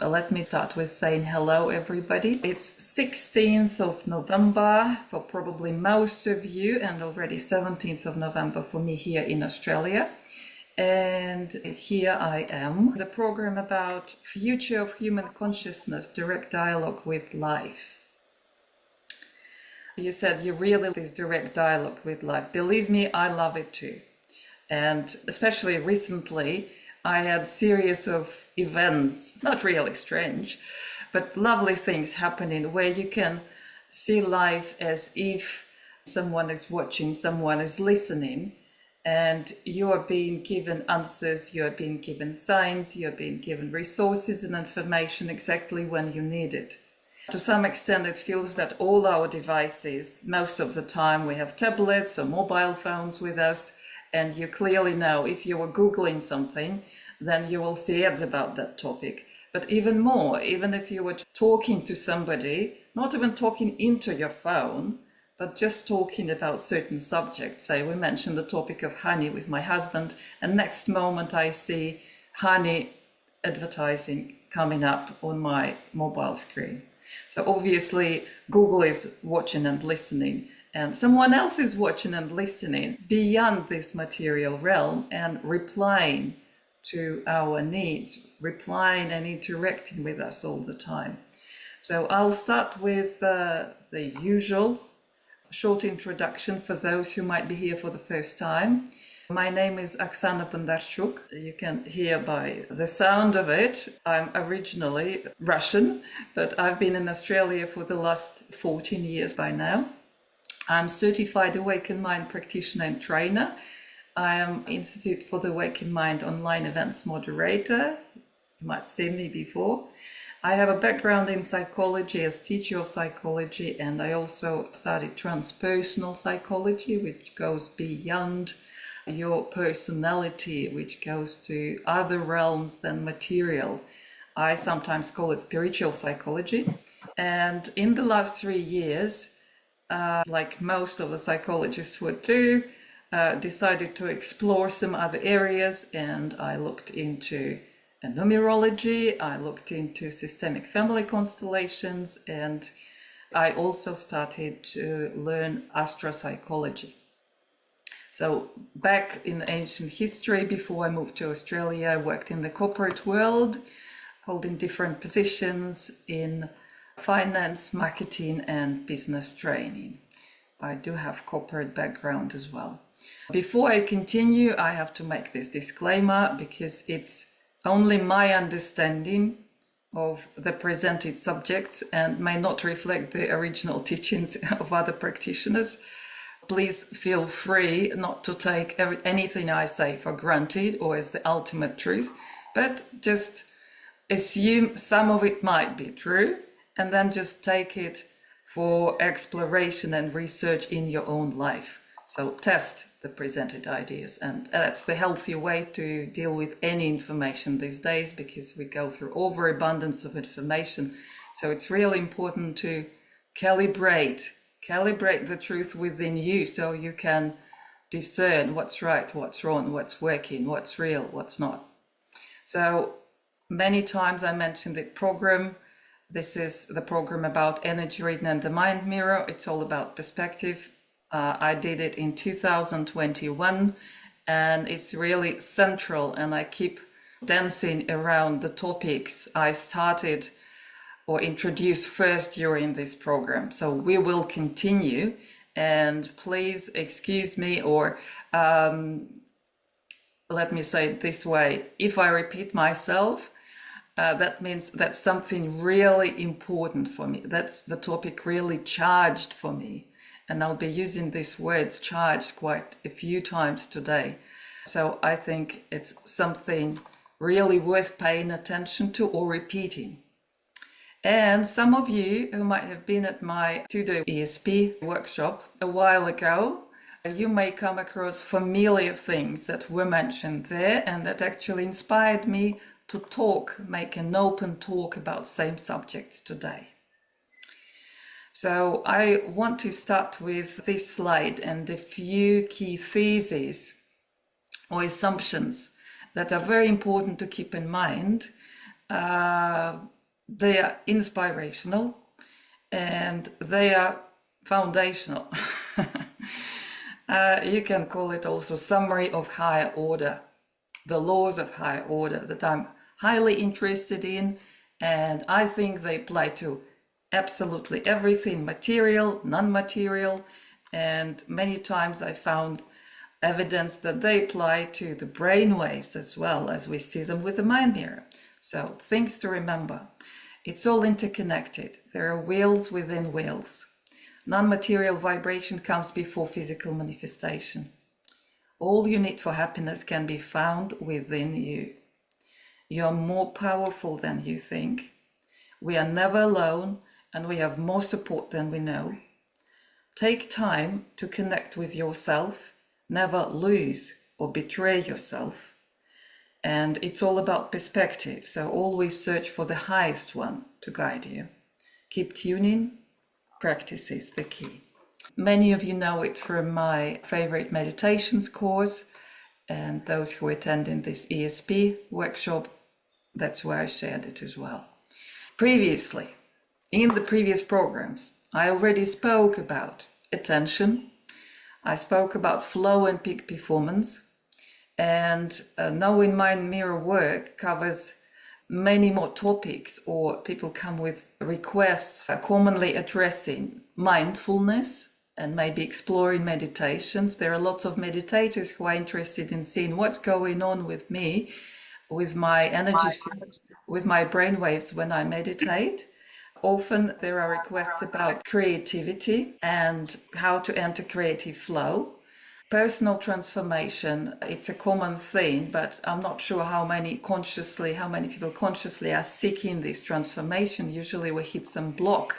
Let me start with saying hello, everybody. It's 16th of November for probably most of you, and already 17th of November for me here in Australia. And here I am, the program about future of human consciousness, direct dialogue with life. You said you really love this direct dialogue with life. Believe me, I love it too. And especially recently, I had a series of events, not really strange, but lovely things happening where you can see life as if someone is watching, someone is listening, and you are being given answers, you are being given signs, you are being given resources and information exactly when you need it. To some extent, it feels that all our devices, most of the time we have tablets or mobile phones with us, and you clearly know if you were Googling something, then you will see ads about that topic. But even more, even if you were talking to somebody, not even talking into your phone, but just talking about certain subjects. Say we mentioned the topic of honey with my husband, and next moment I see honey advertising coming up on my mobile screen. So obviously Google is watching and listening, and someone else is watching and listening beyond this material realm and replying to our needs, replying and interacting with us all the time. So I'll start with the usual short introduction for those who might be here for the first time. My name is Oxana Bondarchuk. You can hear by the sound of it. I'm originally Russian, but I've been in Australia for the last 14 years by now. I'm certified Awakened Mind practitioner and trainer. I am Institute for the Awakened Mind online events moderator. You might have seen me before. I have a background in psychology as teacher of psychology, and I also studied transpersonal psychology, which goes beyond your personality, which goes to other realms than material. I sometimes call it spiritual psychology. And in the last 3 years, like most of the psychologists would do, decided to explore some other areas, and I looked into numerology, I looked into systemic family constellations, and I also started to learn astropsychology. So back in ancient history, before I moved to Australia, I worked in the corporate world, holding different positions in finance, marketing, and business training. I do have corporate background as well. Before I continue, I have to make this disclaimer because it's only my understanding of the presented subjects and may not reflect the original teachings of other practitioners. Please feel free not to take anything I say for granted or as the ultimate truth, but just assume some of it might be true and then just take it for exploration and research in your own life. So test the presented ideas, and that's the healthy way to deal with any information these days, because we go through overabundance of information. So it's really important to calibrate the truth within you so you can discern what's right, what's wrong, what's working, what's real, what's not. So many times I mentioned the program. This is the program about energy reading and the mind mirror. It's all about perspective. I did it in 2021, and it's really central, and I keep dancing around the topics I started or introduced first during this program. So we will continue, and please excuse me, or let me say it this way, if I repeat myself, that means that's something really important for me. That's the topic really charged for me. And I'll be using these words charged quite a few times today. So I think it's something really worth paying attention to or repeating. And some of you who might have been at my 2-day ESP workshop a while ago, you may come across familiar things that were mentioned there and that actually inspired me to make an open talk about same subjects today. So I want to start with this slide and a few key theses or assumptions that are very important to keep in mind They are inspirational and they are foundational. You can call it also summary of higher order, the laws of higher order that I'm highly interested in, and I think they apply to absolutely everything, material, non-material, and many times I found evidence that they apply to the brainwaves as well as we see them with the mind mirror. So things to remember. It's all interconnected. There are wheels within wheels. Non-material vibration comes before physical manifestation. All you need for happiness can be found within you. You're more powerful than you think. We are never alone and we have more support than we know. Take time to connect with yourself. Never lose or betray yourself. And it's all about perspective, so always search for the highest one to guide you. Keep tuning, practice is the key. Many of you know it from my favorite meditations course, and those who attend in this ESP workshop, that's where I shared it as well. Previously, in the previous programs, I already spoke about attention. I spoke about flow and peak performance, and knowing mind mirror work covers many more topics, or people come with requests commonly addressing mindfulness and maybe exploring meditations. There are lots of meditators who are interested in seeing what's going on with me, with my energy field, with my brainwaves when I meditate. Often there are requests about creativity and how to enter creative flow. Personal transformation, it's a common theme, but I'm not sure how many people consciously are seeking this transformation. Usually we hit some block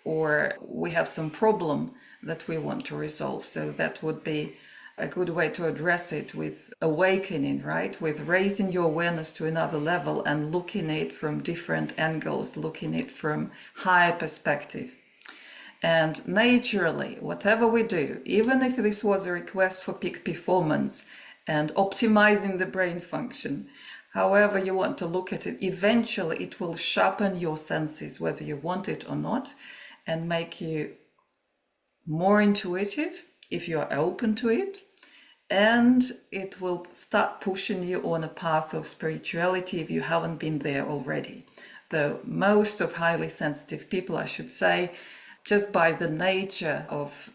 or we have some problem that we want to resolve. So that would be a good way to address it, with awakening, right? With raising your awareness to another level and looking at it from different angles, looking at it from higher perspective. And naturally, whatever we do, even if this was a request for peak performance and optimizing the brain function, however you want to look at it, eventually it will sharpen your senses, whether you want it or not, and make you more intuitive if you are open to it. And it will start pushing you on a path of spirituality if you haven't been there already. Though most of highly sensitive people, I should say, just by the nature of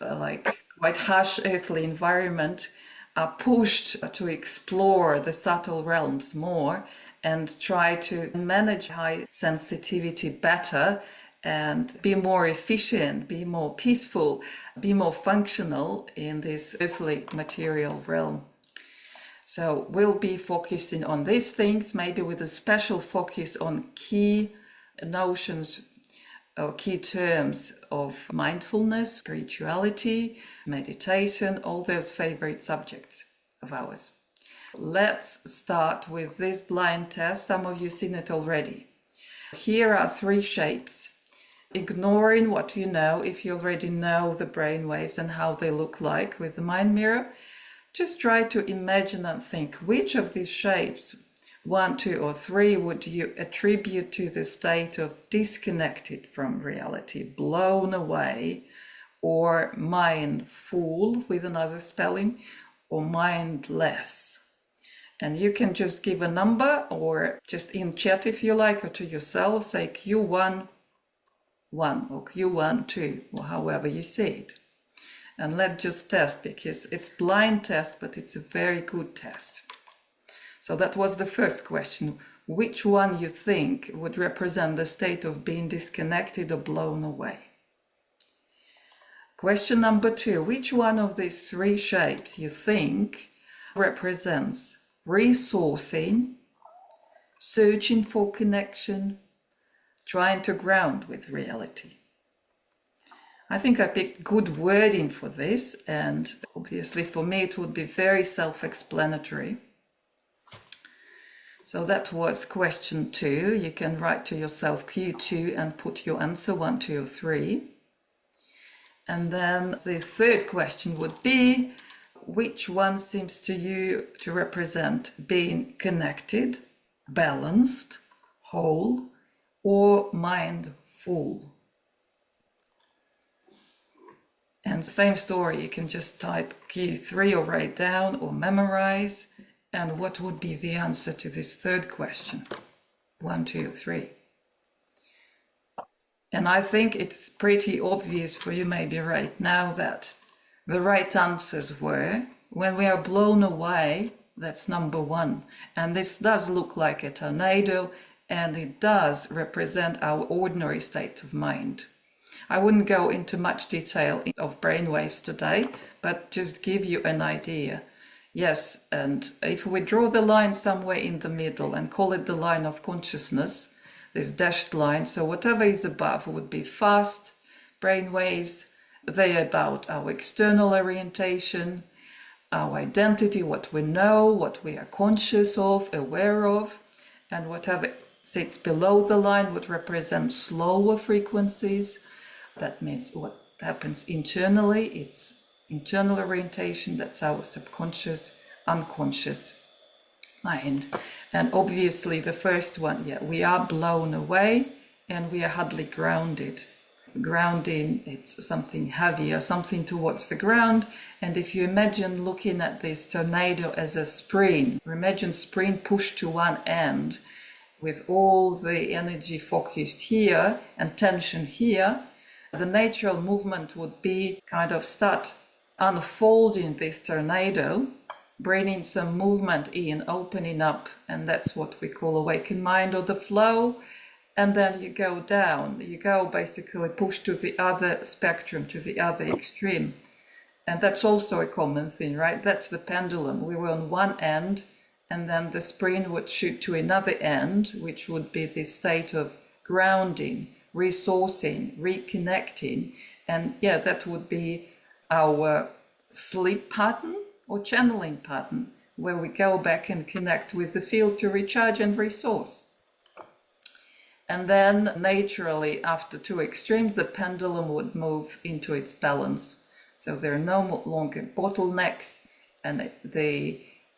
quite harsh earthly environment, are pushed to explore the subtle realms more and try to manage high sensitivity better and be more efficient, be more peaceful, be more functional in this earthly material realm. So we'll be focusing on these things, maybe with a special focus on key notions or key terms of mindfulness, spirituality, meditation, all those favorite subjects of ours. Let's start with this blind test. Some of you have seen it already. Here are 3 shapes. Ignoring what you know, if you already know the brain waves and how they look like with the mind mirror, just try to imagine and think which of these shapes, 1, 2, or 3, would you attribute to the state of disconnected from reality, blown away, or mindful with another spelling, or mindless. And you can just give a number, or just in chat if you like, or to yourself, say Q1 1 or Q1 2, or however you see it. And let's just test, because it's blind test, but it's a very good test. So that was the first question. Which one you think would represent the state of being disconnected or blown away? Question number 2. Which one of these 3 shapes you think represents resourcing, searching for connection, trying to ground with reality? I think I picked good wording for this, and obviously for me it would be very self-explanatory. So that was question 2. You can write to yourself Q2 and put your answer 1, 2, or 3. And then the third question would be, which one seems to you to represent being connected, balanced, whole or mind full. And same story, you can just type key 3 or write down or memorize. And what would be the answer to this third question? 1, 2, 3. And I think it's pretty obvious for you maybe right now that the right answers were, when we are blown away, that's number 1. And this does look like a tornado, and it does represent our ordinary state of mind. I wouldn't go into much detail of brainwaves today, but just give you an idea. Yes, and if we draw the line somewhere in the middle and call it the line of consciousness, this dashed line, so whatever is above would be fast brainwaves. They are about our external orientation, our identity, what we know, what we are conscious of, aware of, and whatever sits below the line would represent slower frequencies. That means what happens internally, it's internal orientation, that's our subconscious, unconscious mind. And obviously the first one, we are blown away and we are hardly grounded. Grounding, it's something heavier, something towards the ground. And if you imagine looking at this tornado as a spring, imagine spring pushed to one end with all the energy focused here and tension here, the natural movement would be kind of start unfolding this tornado, bringing some movement in, opening up, and that's what we call awakened mind or the flow. And then you go down, you go basically push to the other spectrum, to the other extreme. And that's also a common thing, right? That's the pendulum. We were on one end, and then the spring would shoot to another end, which would be this state of grounding, resourcing, reconnecting. And that would be our sleep pattern or channeling pattern, where we go back and connect with the field to recharge and resource. And then naturally, after 2 extremes, the pendulum would move into its balance. So there are no longer bottlenecks, and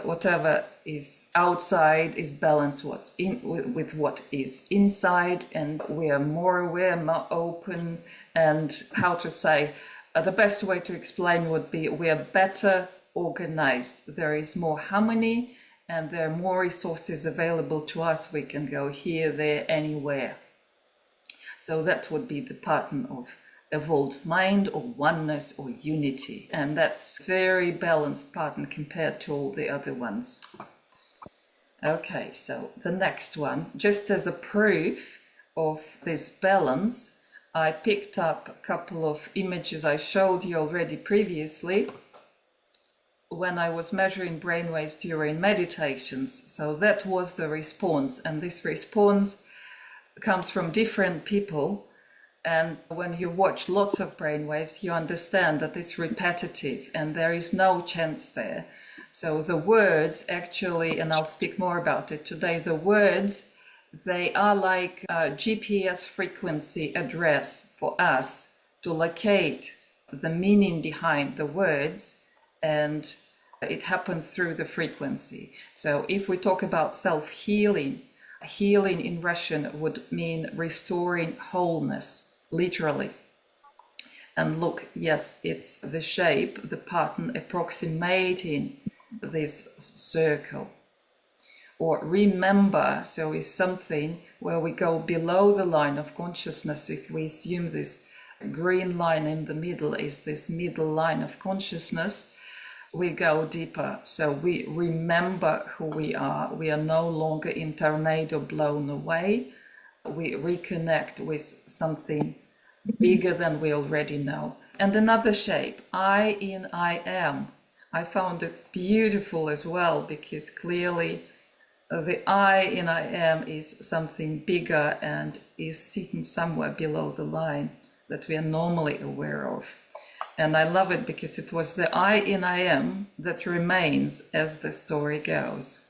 whatever is outside is balanced with what is inside, and we are more aware, more open. And how to say, the best way to explain would be we are better organized. There is more harmony, and there are more resources available to us. We can go here, there, anywhere. So that would be the pattern of evolved mind or oneness or unity. And that's very balanced pattern compared to all the other ones. Okay, so the next one, just as a proof of this balance, I picked up a couple of images I showed you already previously when I was measuring brainwaves during meditations. So that was the response, and this response comes from different people. And when you watch lots of brainwaves, you understand that it's repetitive and there is no chance there. So the words actually, and I'll speak more about it today, the words, they are like a GPS frequency address for us to locate the meaning behind the words, and it happens through the frequency. So if we talk about self-healing, healing in Russian would mean restoring wholeness, literally. And look, yes, it's the shape, the pattern approximating this circle. Or remember, so is something where we go below the line of consciousness. If we assume this green line in the middle is this middle line of consciousness, we go deeper. So we remember who we are. We are no longer in tornado blown away. We reconnect with something bigger than we already know. And another shape, I in I am. I found it beautiful as well, because clearly the I in I am is something bigger and is sitting somewhere below the line that we are normally aware of. And I love it because it was the I in I am that remains as the story goes.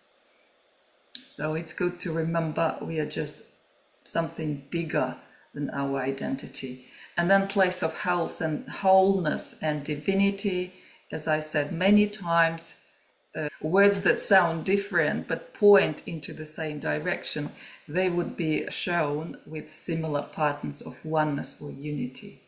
So it's good to remember we are just something bigger than our identity. And then place of health and wholeness and divinity, as I said many times, words that sound different but point into the same direction, they would be shown with similar patterns of oneness or unity.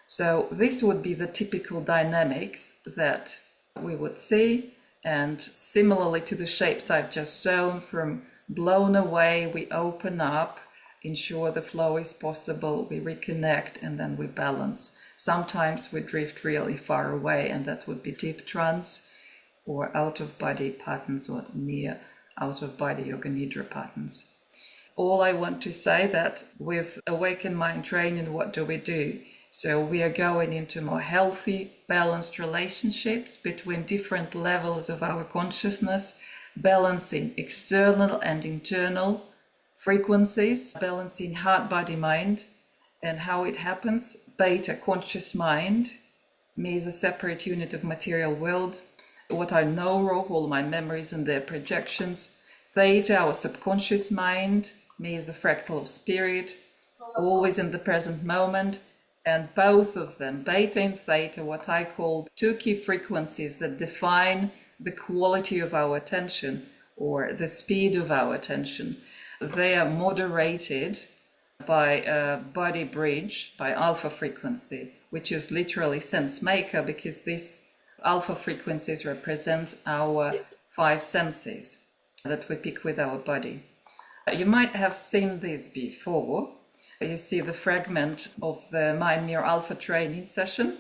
So this would be the typical dynamics that we would see, and similarly to the shapes I've just shown, from blown away, we open up, ensure the flow is possible, we reconnect, and then we balance. Sometimes we drift really far away, and that would be deep trance or out-of-body patterns or near out-of-body yoga nidra patterns. All I want to say that with Awakened Mind training, what do? So we are going into more healthy, balanced relationships between different levels of our consciousness, balancing external and internal frequencies, balancing heart, body, mind, and how it happens. Beta, conscious mind, me as a separate unit of material world, what I know of, all my memories and their projections. Theta, our subconscious mind, me as a fractal of spirit, always in the present moment. And both of them, beta and theta, what I call two key frequencies that define the quality of our attention or the speed of our attention. They are moderated by a body bridge, by alpha frequency, which is literally sense maker, because this alpha frequencies represents our 5 senses that we pick with our body. You might have seen this before. You see the fragment of the Mind Mirror Alpha training session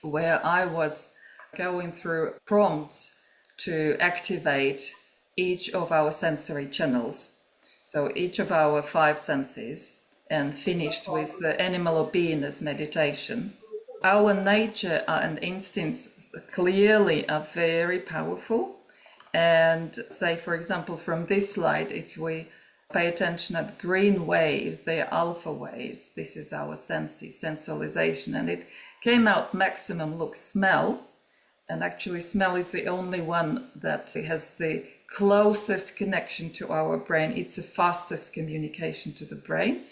where I was going through prompts to activate each of our sensory channels, so each of our 5 senses, and finished with the animal or beingness meditation. Our nature and instincts clearly are very powerful, and say, for example, from this slide, if we pay attention at green waves, they are alpha waves. This is our senses, sensualization, and it came out maximum, look, smell. And actually smell is the only one that has the closest connection to our brain. It's the fastest communication to the brain.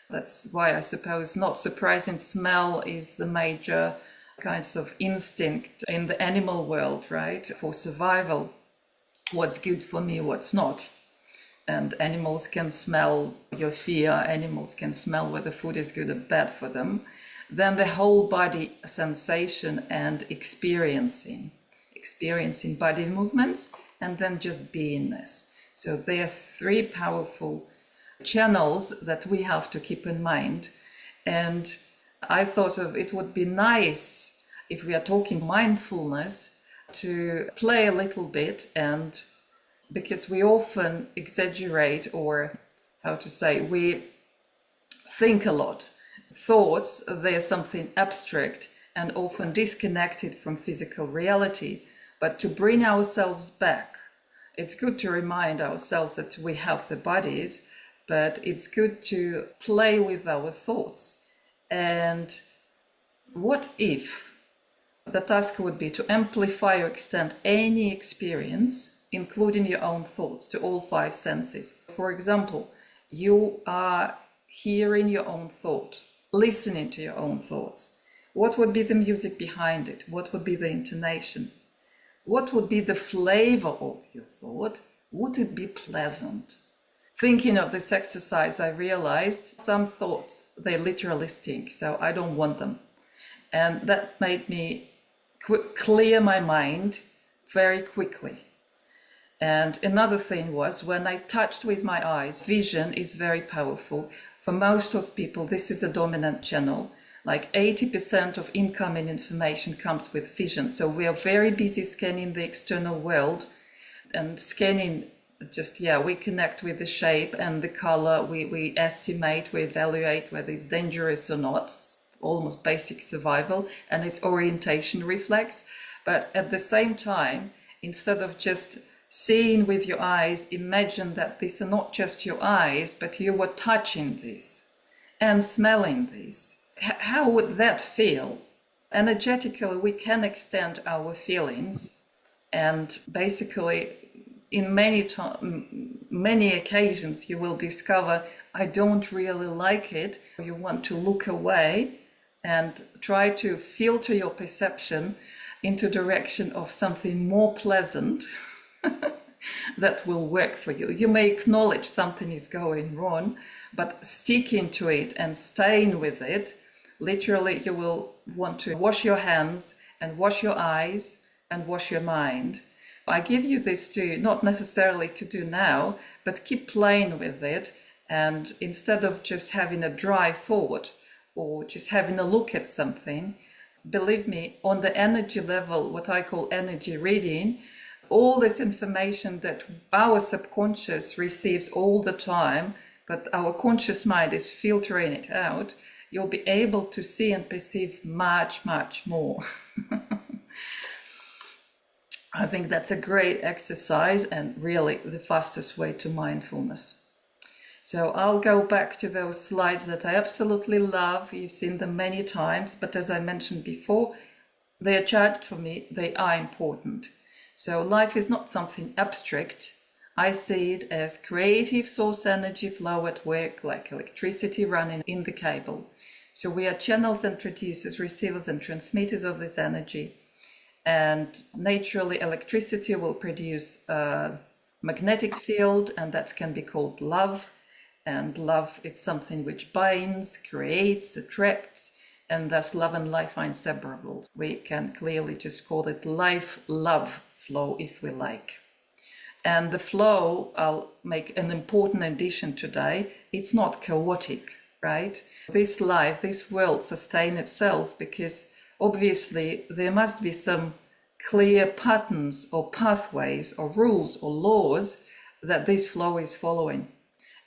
That's why I suppose, not surprising, smell is the major kinds of instinct in the animal world, right? For survival, what's good for me, what's not. And animals can smell your fear, animals can smell whether food is good or bad for them. Then the whole body sensation and experiencing body movements, and then just beingness. So there are 3 powerful channels that we have to keep in mind. And I thought of it would be nice, if we are talking mindfulness, to play a little bit, and because we often exaggerate, or how to say, we think a lot. Thoughts, they're something abstract and often disconnected from physical reality. But to bring ourselves back, it's good to remind ourselves that we have the bodies, but it's good to play with our thoughts. And what if the task would be to amplify or extend any experience, including your own thoughts, to all 5 senses. For example, you are hearing your own thought, listening to your own thoughts. What would be the music behind it? What would be the intonation? What would be the flavor of your thought? Would it be pleasant? Thinking of this exercise, I realized some thoughts, they literally stink, so I don't want them. And that made me clear my mind very quickly. And another thing was, when I touched with my eyes, vision is very powerful. For most of people, this is a dominant channel. Like 80% of incoming information comes with vision. So we are very busy scanning the external world, and scanning just, we connect with the shape and the color. We estimate, we evaluate whether it's dangerous or not. It's almost basic survival, and it's orientation reflex. But at the same time, instead of just seeing with your eyes, imagine that these are not just your eyes, but you were touching this and smelling this. How would that feel? Energetically, we can extend our feelings, and basically in many occasions you will discover, I don't really like it. You want to look away and try to filter your perception into direction of something more pleasant that will work for you. You may acknowledge something is going wrong, but sticking to it and staying with it, literally you will want to wash your hands and wash your eyes and wash your mind. I give you this to not necessarily to do now, but keep playing with it. And instead of just having a dry thought or just having a look at something, believe me, on the energy level, what I call energy reading, all this information that our subconscious receives all the time, but our conscious mind is filtering it out, you'll be able to see and perceive much, much more. I think that's a great exercise and really the fastest way to mindfulness. So I'll go back to those slides that I absolutely love. You've seen them many times, but as I mentioned before, they are charged for me. They are important. So life is not something abstract. I see it as creative source energy flow at work, like electricity running in the cable. So we are channels and traducers, receivers and transmitters of this energy. And naturally, electricity will produce a magnetic field, and that can be called love. And love, it's something which binds, creates, attracts, and thus love and life are inseparable. We can clearly just call it life-love flow if we like. And the flow, I'll make an important addition today, it's not chaotic, right? This life, this world sustains itself because obviously there must be some clear patterns or pathways or rules or laws that this flow is following.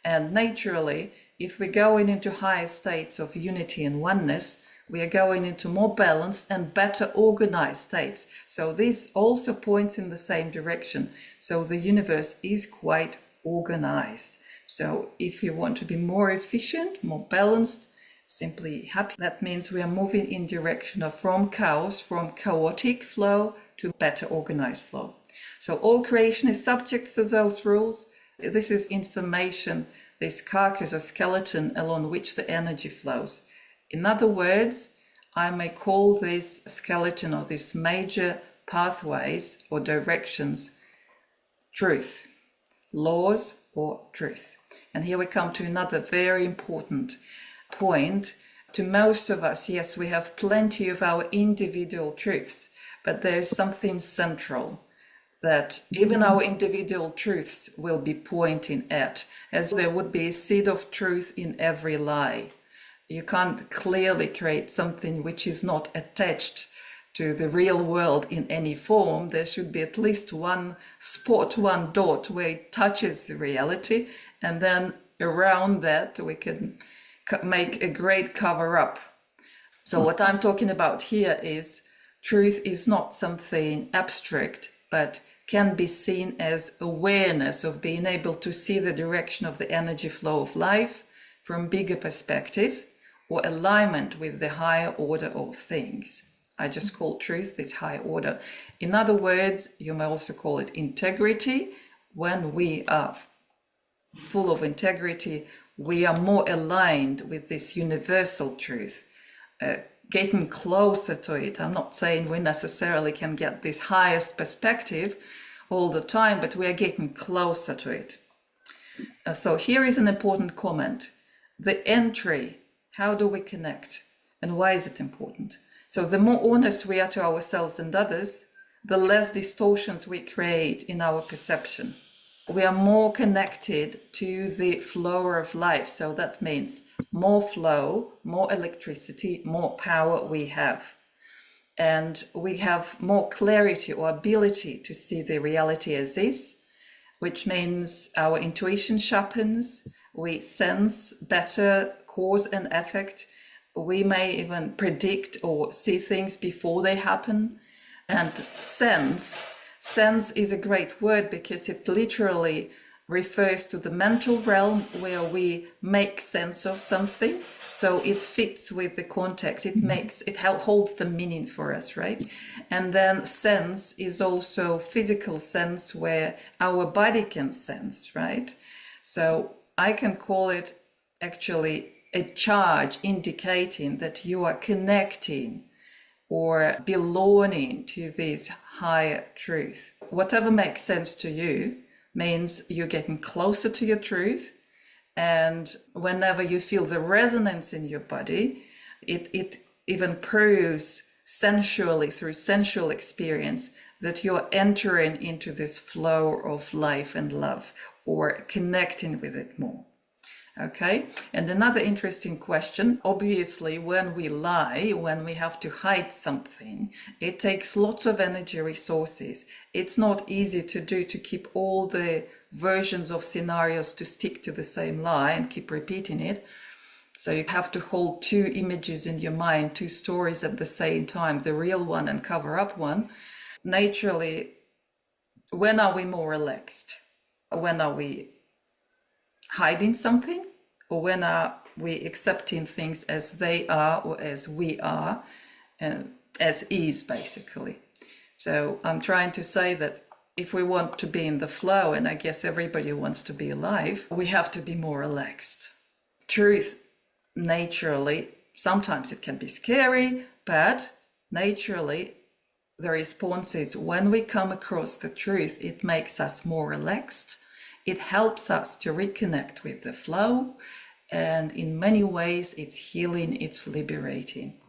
And naturally, if we're going into higher states of unity and oneness, we are going into more balanced and better organized states. So this also points in the same direction. So the universe is quite organized. So if you want to be more efficient, more balanced, simply happy, that means we are moving in direction of from chaos, from chaotic flow to better organized flow. So all creation is subject to those rules. This is information, this carcass or skeleton along which the energy flows. In other words, I may call this skeleton or these major pathways or directions truth, laws or truth. And here we come to another very important point. To most of us, yes, we have plenty of our individual truths, but there's something central that even our individual truths will be pointing at, as there would be a seed of truth in every lie. You can't clearly create something which is not attached to the real world in any form. There should be at least one spot, one dot where it touches the reality, and then around that we can make a great cover up. So what I'm talking about here is truth is not something abstract, but can be seen as awareness of being able to see the direction of the energy flow of life from bigger perspective or alignment with the higher order of things. I just call truth this high order. In other words, you may also call it integrity. When we are full of integrity, we are more aligned with this universal truth, getting closer to it. I'm not saying we necessarily can get this highest perspective all the time, but we are getting closer to it. So here is an important comment. The entry, how do we connect? And why is it important? So the more honest we are to ourselves and others, the less distortions we create in our perception. We are more connected to the flow of life. So that means more flow, more electricity, more power we have. And we have more clarity or ability to see the reality as is, which means our intuition sharpens, we sense better cause and effect. We may even predict or see things before they happen. And sense is a great word because it literally refers to the mental realm where we make sense of something. So it fits with the context. It holds the meaning for us, right? And then sense is also physical sense where our body can sense, right? So I can call it actually a charge indicating that you are connecting or belonging to this higher truth. Whatever makes sense to you means you're getting closer to your truth. And whenever you feel the resonance in your body, it even proves sensually, through sensual experience, that you're entering into this flow of life and love, or connecting with it more. Okay, and another interesting question, obviously when we lie, when we have to hide something, it takes lots of energy resources. It's not easy to do, to keep all the versions of scenarios to stick to the same lie and keep repeating it. So you have to hold two images in your mind, two stories at the same time, the real one and cover up one. Naturally, when are we more relaxed? When are we hiding something, or when are we accepting things as they are, or as we are, and as is, basically? So I'm trying to say that if we want to be in the flow, and I guess everybody wants to be alive, we have to be more relaxed. Truth, naturally, sometimes it can be scary, but naturally the response is, when we come across the truth, it makes us more relaxed. It helps us to reconnect with the flow, and in many ways it's healing, it's liberating.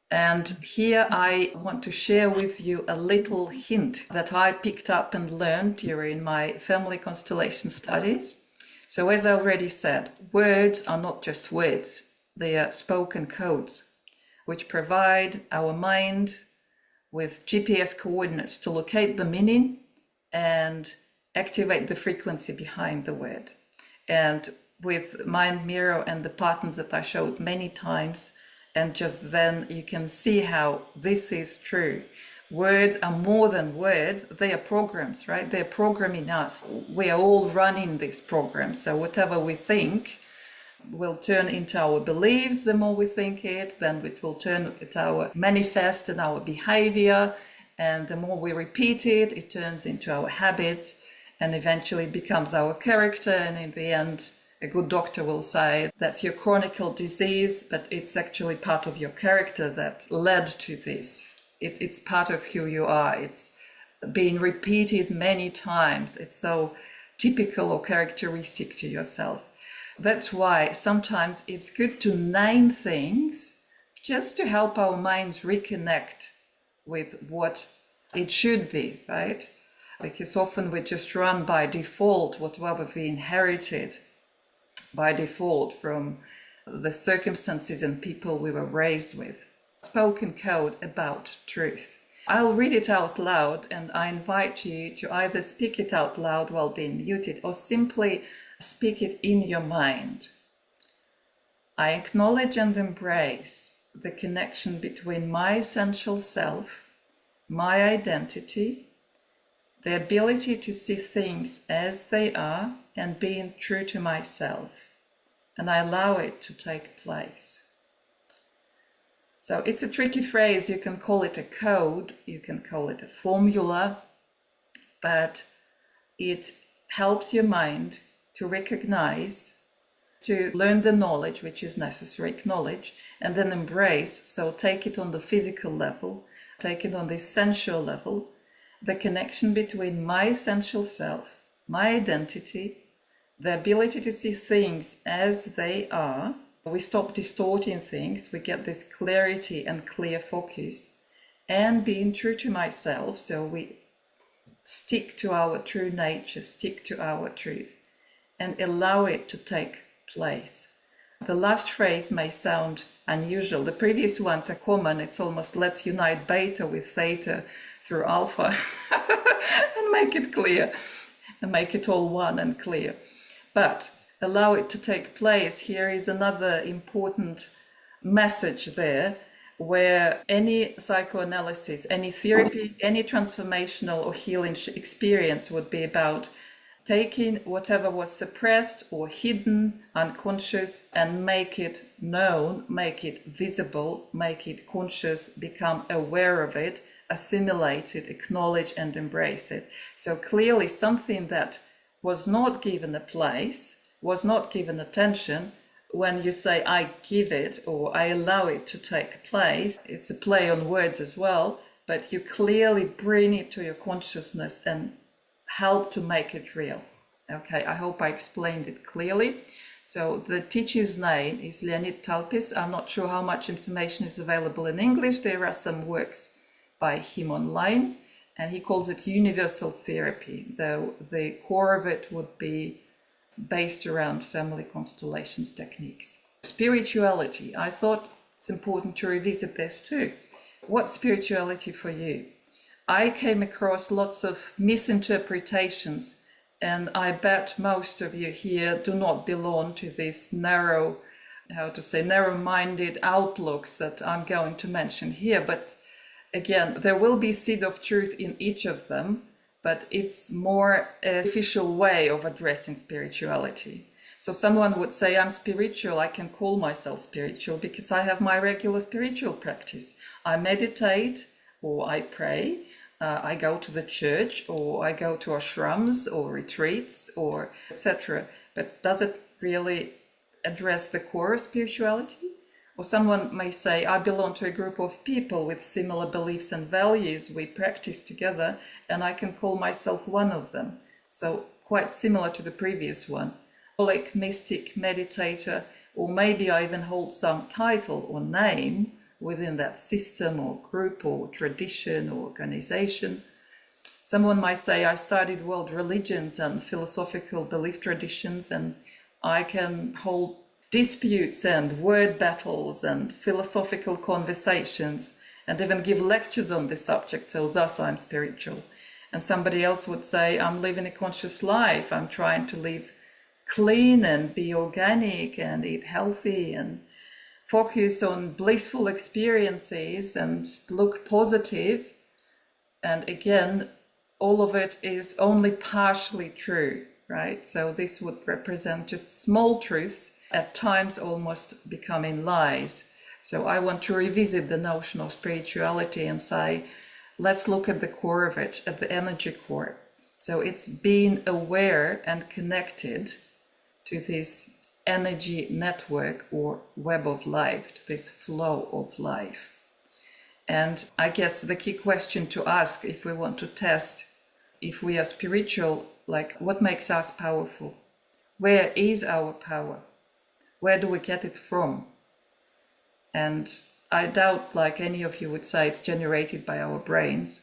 And here I want to share with you a little hint that I picked up and learned during my family constellation studies. So as I already said, words are not just words, they are spoken codes, which provide our mind with GPS coordinates to locate the meaning and activate the frequency behind the word. And with Mind Mirror and the patterns that I showed many times, and just then you can see how this is true. Words are more than words, they are programs, right? They're programming us. We are all running these programs. So whatever we think will turn into our beliefs. The more we think it, then it will turn into our manifest and our behavior. And the more we repeat it, it turns into our habits, and eventually becomes our character. And in the end, a good doctor will say that's your chronic disease, but it's actually part of your character that led to this. It's part of who you are. It's being repeated many times. It's so typical or characteristic to yourself. That's why sometimes it's good to name things just to help our minds reconnect with what it should be, right? Because often we just run by default whatever we inherited by default from the circumstances and people we were raised with. Spoken code about truth. I'll read it out loud, and I invite you to either speak it out loud while being muted or simply speak it in your mind. I acknowledge and embrace the connection between my essential self, my identity, the ability to see things as they are, and being true to myself. And I allow it to take place. So it's a tricky phrase. You can call it a code, you can call it a formula, but it helps your mind to recognize, to learn the knowledge which is necessary, acknowledge, and then embrace. So take it on the physical level, take it on the essential level, the connection between my essential self, my identity, the ability to see things as they are. We stop distorting things, we get this clarity and clear focus, and being true to myself. So we stick to our true nature, stick to our truth, and allow it to take place. The last phrase may sound unusual. The previous ones are common. It's almost let's unite beta with theta through alpha and make it clear and make it all one and clear. But allow it to take place. Here is another important message there, where any psychoanalysis, any therapy, any transformational or healing experience would be about taking whatever was suppressed or hidden, unconscious, and make it known, make it visible, make it conscious, become aware of it, assimilate it, acknowledge and embrace it. So clearly something that was not given a place, was not given attention, when you say I give it or I allow it to take place, it's a play on words as well, but you clearly bring it to your consciousness and help to make it real. Okay, I hope I explained it clearly. So the teacher's name is Leonid Talpis. I'm not sure how much information is available in English. There are some works by him online, and he calls it universal therapy, though the core of it would be based around family constellations techniques. Spirituality, I thought it's important to revisit this too. What's spirituality for you? I came across lots of misinterpretations, and I bet most of you here do not belong to these narrow-minded outlooks that I'm going to mention here. But again, there will be seed of truth in each of them, but it's more an official way of addressing spirituality. So someone would say, I'm spiritual, I can call myself spiritual because I have my regular spiritual practice. I meditate, or I pray, I go to the church, or I go to ashrams or retreats, or etc. But does it really address the core of spirituality? Or someone may say, I belong to a group of people with similar beliefs and values. We practice together, and I can call myself one of them. So quite similar to the previous one. Like mystic, meditator, or maybe I even hold some title or name within that system or group or tradition or organization. Someone might say, I studied world religions and philosophical belief traditions, and I can hold disputes and word battles and philosophical conversations and even give lectures on this subject, so thus I'm spiritual. And somebody else would say, I'm living a conscious life, I'm trying to live clean and be organic and eat healthy and focus on blissful experiences and look positive. And again, all of it is only partially true, right? So this would represent just small truths, at times almost becoming lies. So I want to revisit the notion of spirituality and say, let's look at the core of it, at the energy core. So it's being aware and connected to this energy network or web of life, to this flow of life. And I guess the key question to ask if we want to test if we are spiritual, like what makes us powerful? Where is our power? Where do we get it from? And I doubt, like any of you would say, it's generated by our brains.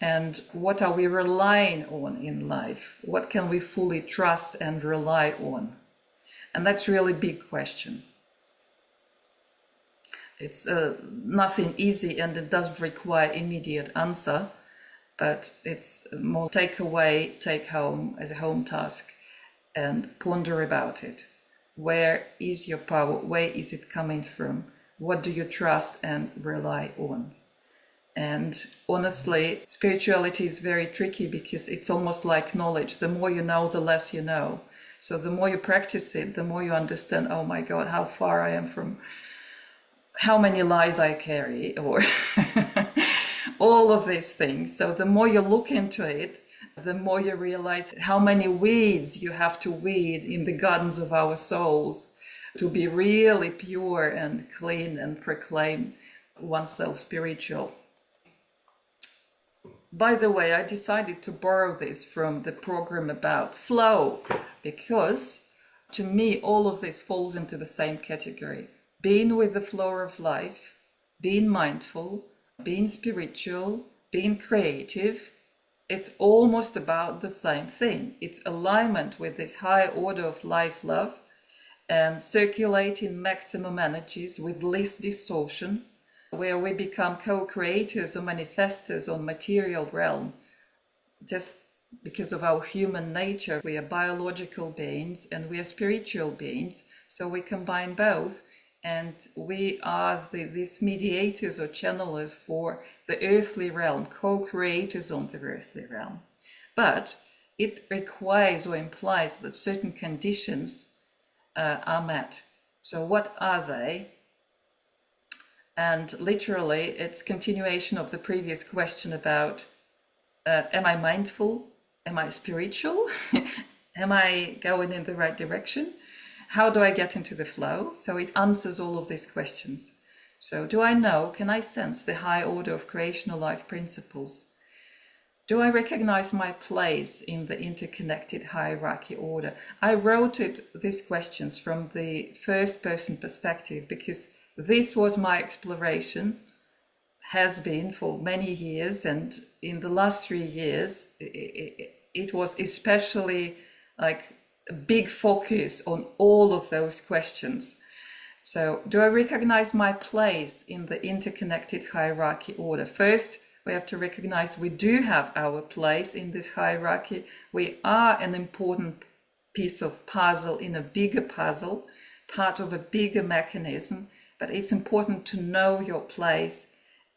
And what are we relying on in life? What can we fully trust and rely on? And that's really a big question. It's nothing easy, and it doesn't require immediate answer, but it's more take away, take home as a home task and ponder about it. Where is your power? Where is it coming from? What do you trust and rely on? And honestly, spirituality is very tricky because it's almost like knowledge. The more you know, the less you know. So the more you practice it, the more you understand, oh my God, how far I am from how many lies I carry, or all of these things. So the more you look into it, the more you realize how many weeds you have to weed in the gardens of our souls to be really pure and clean and proclaim oneself spiritual. By the way, I decided to borrow this from the program about flow, because to me, all of this falls into the same category. Being with the flow of life, being mindful, being spiritual, being creative, it's almost about the same thing. It's alignment with this high order of life love and circulating maximum energies with least distortion, where we become co-creators or manifestors on material realm. Just because of our human nature, we are biological beings and we are spiritual beings, so we combine both, and we are these mediators or channelers for the earthly realm, co-creators on the earthly realm. But it requires or implies that certain conditions are met. So what are they? And literally, it's continuation of the previous question about, am I mindful? Am I spiritual? Am I going in the right direction? How do I get into the flow? So it answers all of these questions. So do I know, can I sense the high order of creational life principles? Do I recognize my place in the interconnected hierarchy order? I wrote these questions from the first person perspective because this was my exploration, has been for many years, and in the last 3 years it was especially like a big focus on all of those questions. So do I recognize my place in the interconnected hierarchy order? First, we have to recognize we do have our place in this hierarchy. We are an important piece of puzzle in a bigger puzzle, part of a bigger mechanism, but it's important to know your place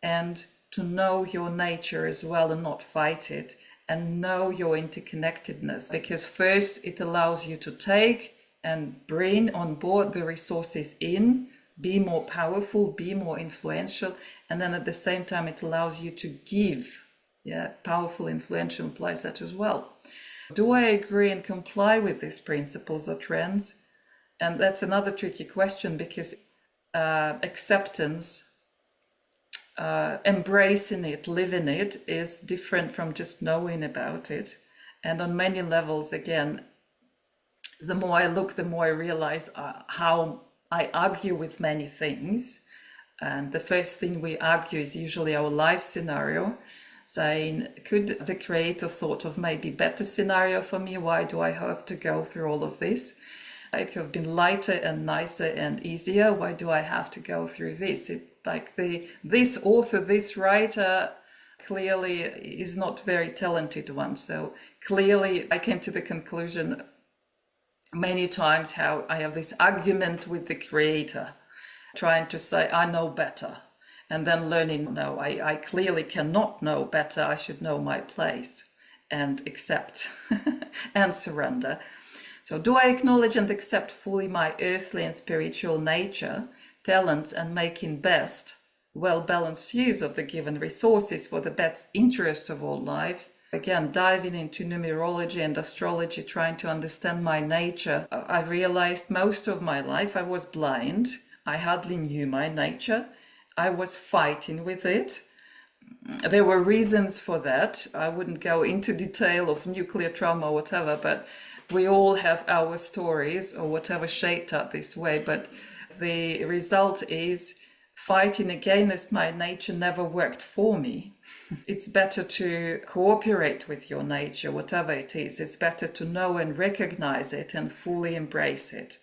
and to know your nature as well and not fight it, and know your interconnectedness, because first it allows you to take and bring on board the resources in, be more powerful, be more influential, and then at the same time it allows you to give. Powerful, influential implies that as well. Do I agree and comply with these principles or trends? And that's another tricky question, because acceptance, embracing it, living it, is different from just knowing about it. And on many levels, again, the more I look, the more I realize how I argue with many things. And the first thing we argue is usually our life scenario, saying, could the creator thought of maybe better scenario for me? Why do I have to go through all of this? It could have been lighter and nicer and easier. Why do I have to go through this? This author, this writer clearly is not a very talented one. So clearly I came to the conclusion many times how I have this argument with the creator, trying to say, I know better. And then learning, no, I clearly cannot know better. I should know my place and accept and surrender. So do I acknowledge and accept fully my earthly and spiritual nature, talents, and making best, well-balanced use of the given resources for the best interest of all life? Again, diving into numerology and astrology, trying to understand my nature. I realized most of my life I was blind. I hardly knew my nature. I was fighting with it. There were reasons for that. I wouldn't go into detail of nuclear trauma or whatever, but we all have our stories or whatever shaped up this way. But the result is fighting against my nature never worked for me. It's better to cooperate with your nature, whatever it is. It's better to know and recognize it and fully embrace it.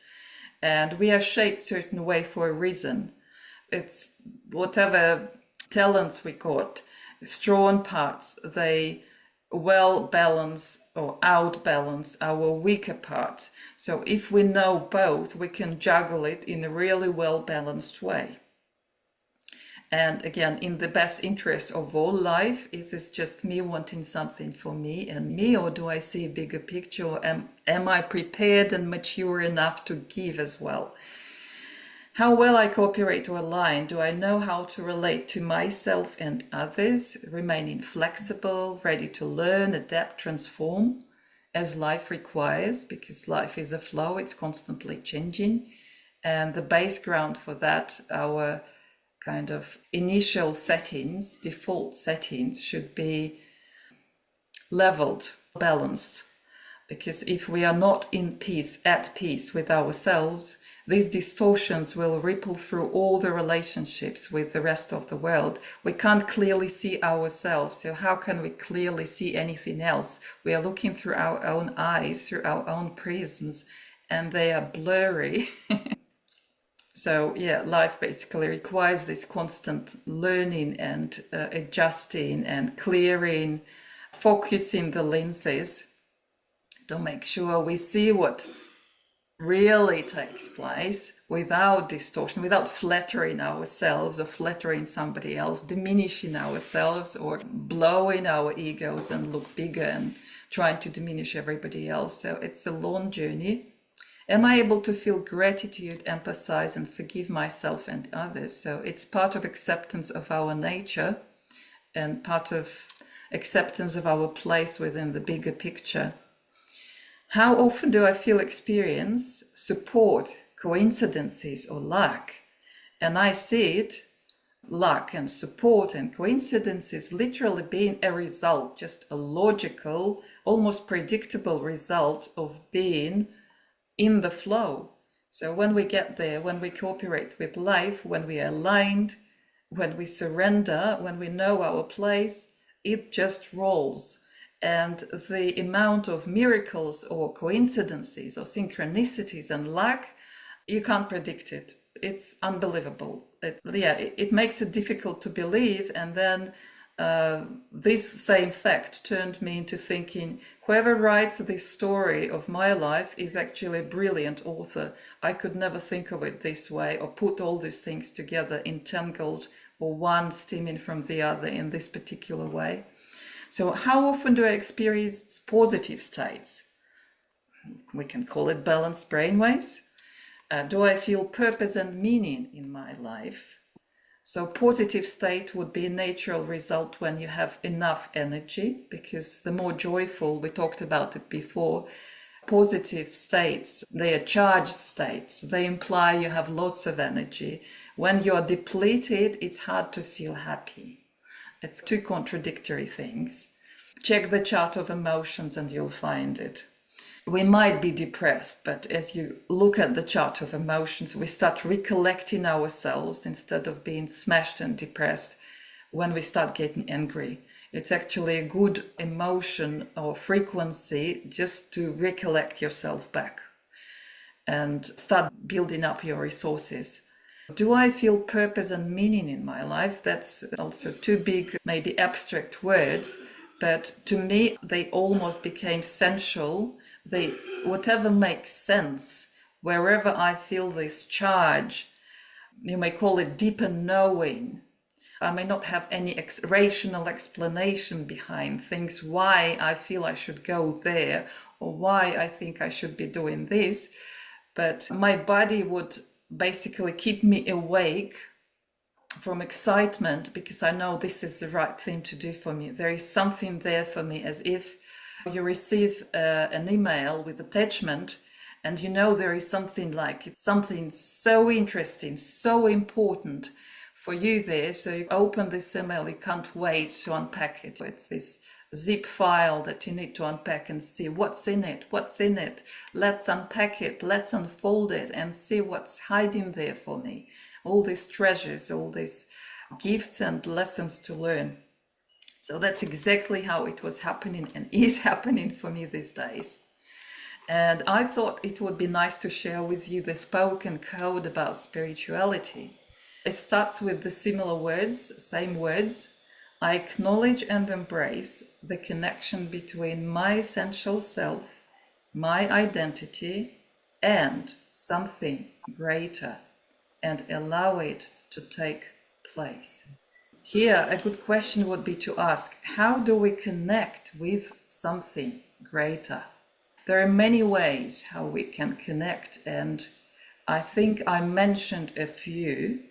And we are shaped a certain way for a reason. It's whatever talents we got, strong parts, they well balance or outbalance our weaker parts. So if we know both, we can juggle it in a really well balanced way. And again, in the best interest of all life, is this just me wanting something for me and me, or do I see a bigger picture? Or am I prepared and mature enough to give as well? How well I cooperate or align? Do I know how to relate to myself and others, remaining flexible, ready to learn, adapt, transform as life requires? Because life is a flow, it's constantly changing. And the base ground for that, our kind of initial settings, default settings, should be leveled, balanced. Because if we are not in peace, at peace with ourselves, these distortions will ripple through all the relationships with the rest of the world. We can't clearly see ourselves, so how can we clearly see anything else? We are looking through our own eyes, through our own prisms, and they are blurry. So yeah, life basically requires this constant learning and adjusting and clearing, focusing the lenses to make sure we see what really takes place without distortion, without flattering ourselves or flattering somebody else, diminishing ourselves or blowing our egos and look bigger and trying to diminish everybody else. So it's a long journey. Am I able to feel gratitude, empathize, and forgive myself and others? So it's part of acceptance of our nature and part of acceptance of our place within the bigger picture. How often do I feel, experience, support, coincidences or luck? And I see it, luck and support and coincidences, literally being a result, just a logical, almost predictable result of being in the flow. So when we get there, when we cooperate with life, when we are aligned, when we surrender, when we know our place, it just rolls. And the amount of miracles or coincidences or synchronicities and luck, you can't predict it. It's unbelievable. It makes it difficult to believe. And then this same fact turned me into thinking, whoever writes this story of my life is actually a brilliant author. I could never think of it this way or put all these things together, entangled or one stemming from the other in this particular way. So how often do I experience positive states? We can call it balanced brainwaves. Do I feel purpose and meaning in my life? So positive state would be a natural result when you have enough energy, because the more joyful, we talked about it before, positive states, they are charged states. They imply you have lots of energy. When you're depleted, it's hard to feel happy. It's two contradictory things. Check the chart of emotions and you'll find it. We might be depressed, but as you look at the chart of emotions, we start recollecting ourselves instead of being smashed and depressed when we start getting angry. It's actually a good emotion or frequency just to recollect yourself back and start building up your resources. Do I feel purpose and meaning in my life? That's also two big, maybe abstract words, but to me, they almost became essential. Whatever makes sense, wherever I feel this charge, you may call it deeper knowing. I may not have any rational explanation behind things, why I feel I should go there or why I think I should be doing this, but my body would basically keep me awake from excitement because I know this is the right thing to do for me. There is something there for me, as if you receive an email with attachment and you know there is something like it's something so interesting, so important for you there. So you open this email, you can't wait to unpack it. It's this zip file that you need to unpack and see what's in it, let's unpack it, let's unfold it and see what's hiding there for me. All these treasures, all these gifts and lessons to learn. So that's exactly how it was happening and is happening for me these days. And I thought it would be nice to share with you the spoken code about spirituality. It starts with the similar words, same words. I acknowledge and embrace the connection between my essential self, my identity, and something greater, and allow it to take place. Here, a good question would be to ask, how do we connect with something greater? There are many ways how we can connect, and I think I mentioned a few,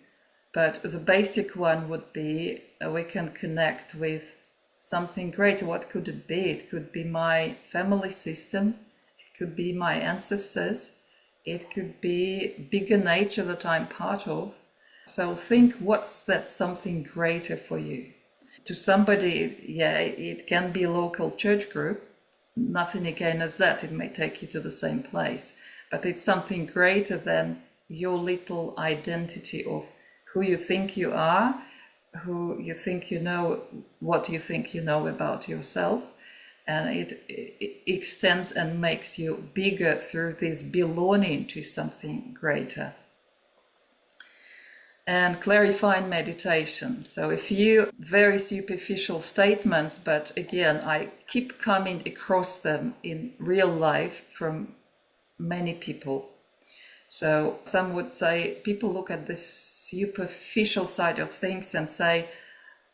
but the basic one would be we can connect with something greater. What could it be? It could be my family system, it could be my ancestors, it could be bigger nature that I'm part of. So think, what's that something greater for you? To somebody, it can be a local church group. Nothing against that. It may take you to the same place. But it's something greater than your little identity of who you think you are, who you think you know, what you think you know about yourself. And it extends and makes you bigger through this belonging to something greater. And clarifying meditation. So a few very superficial statements, but again, I keep coming across them in real life from many people. So some would say, people look at this superficial side of things and say,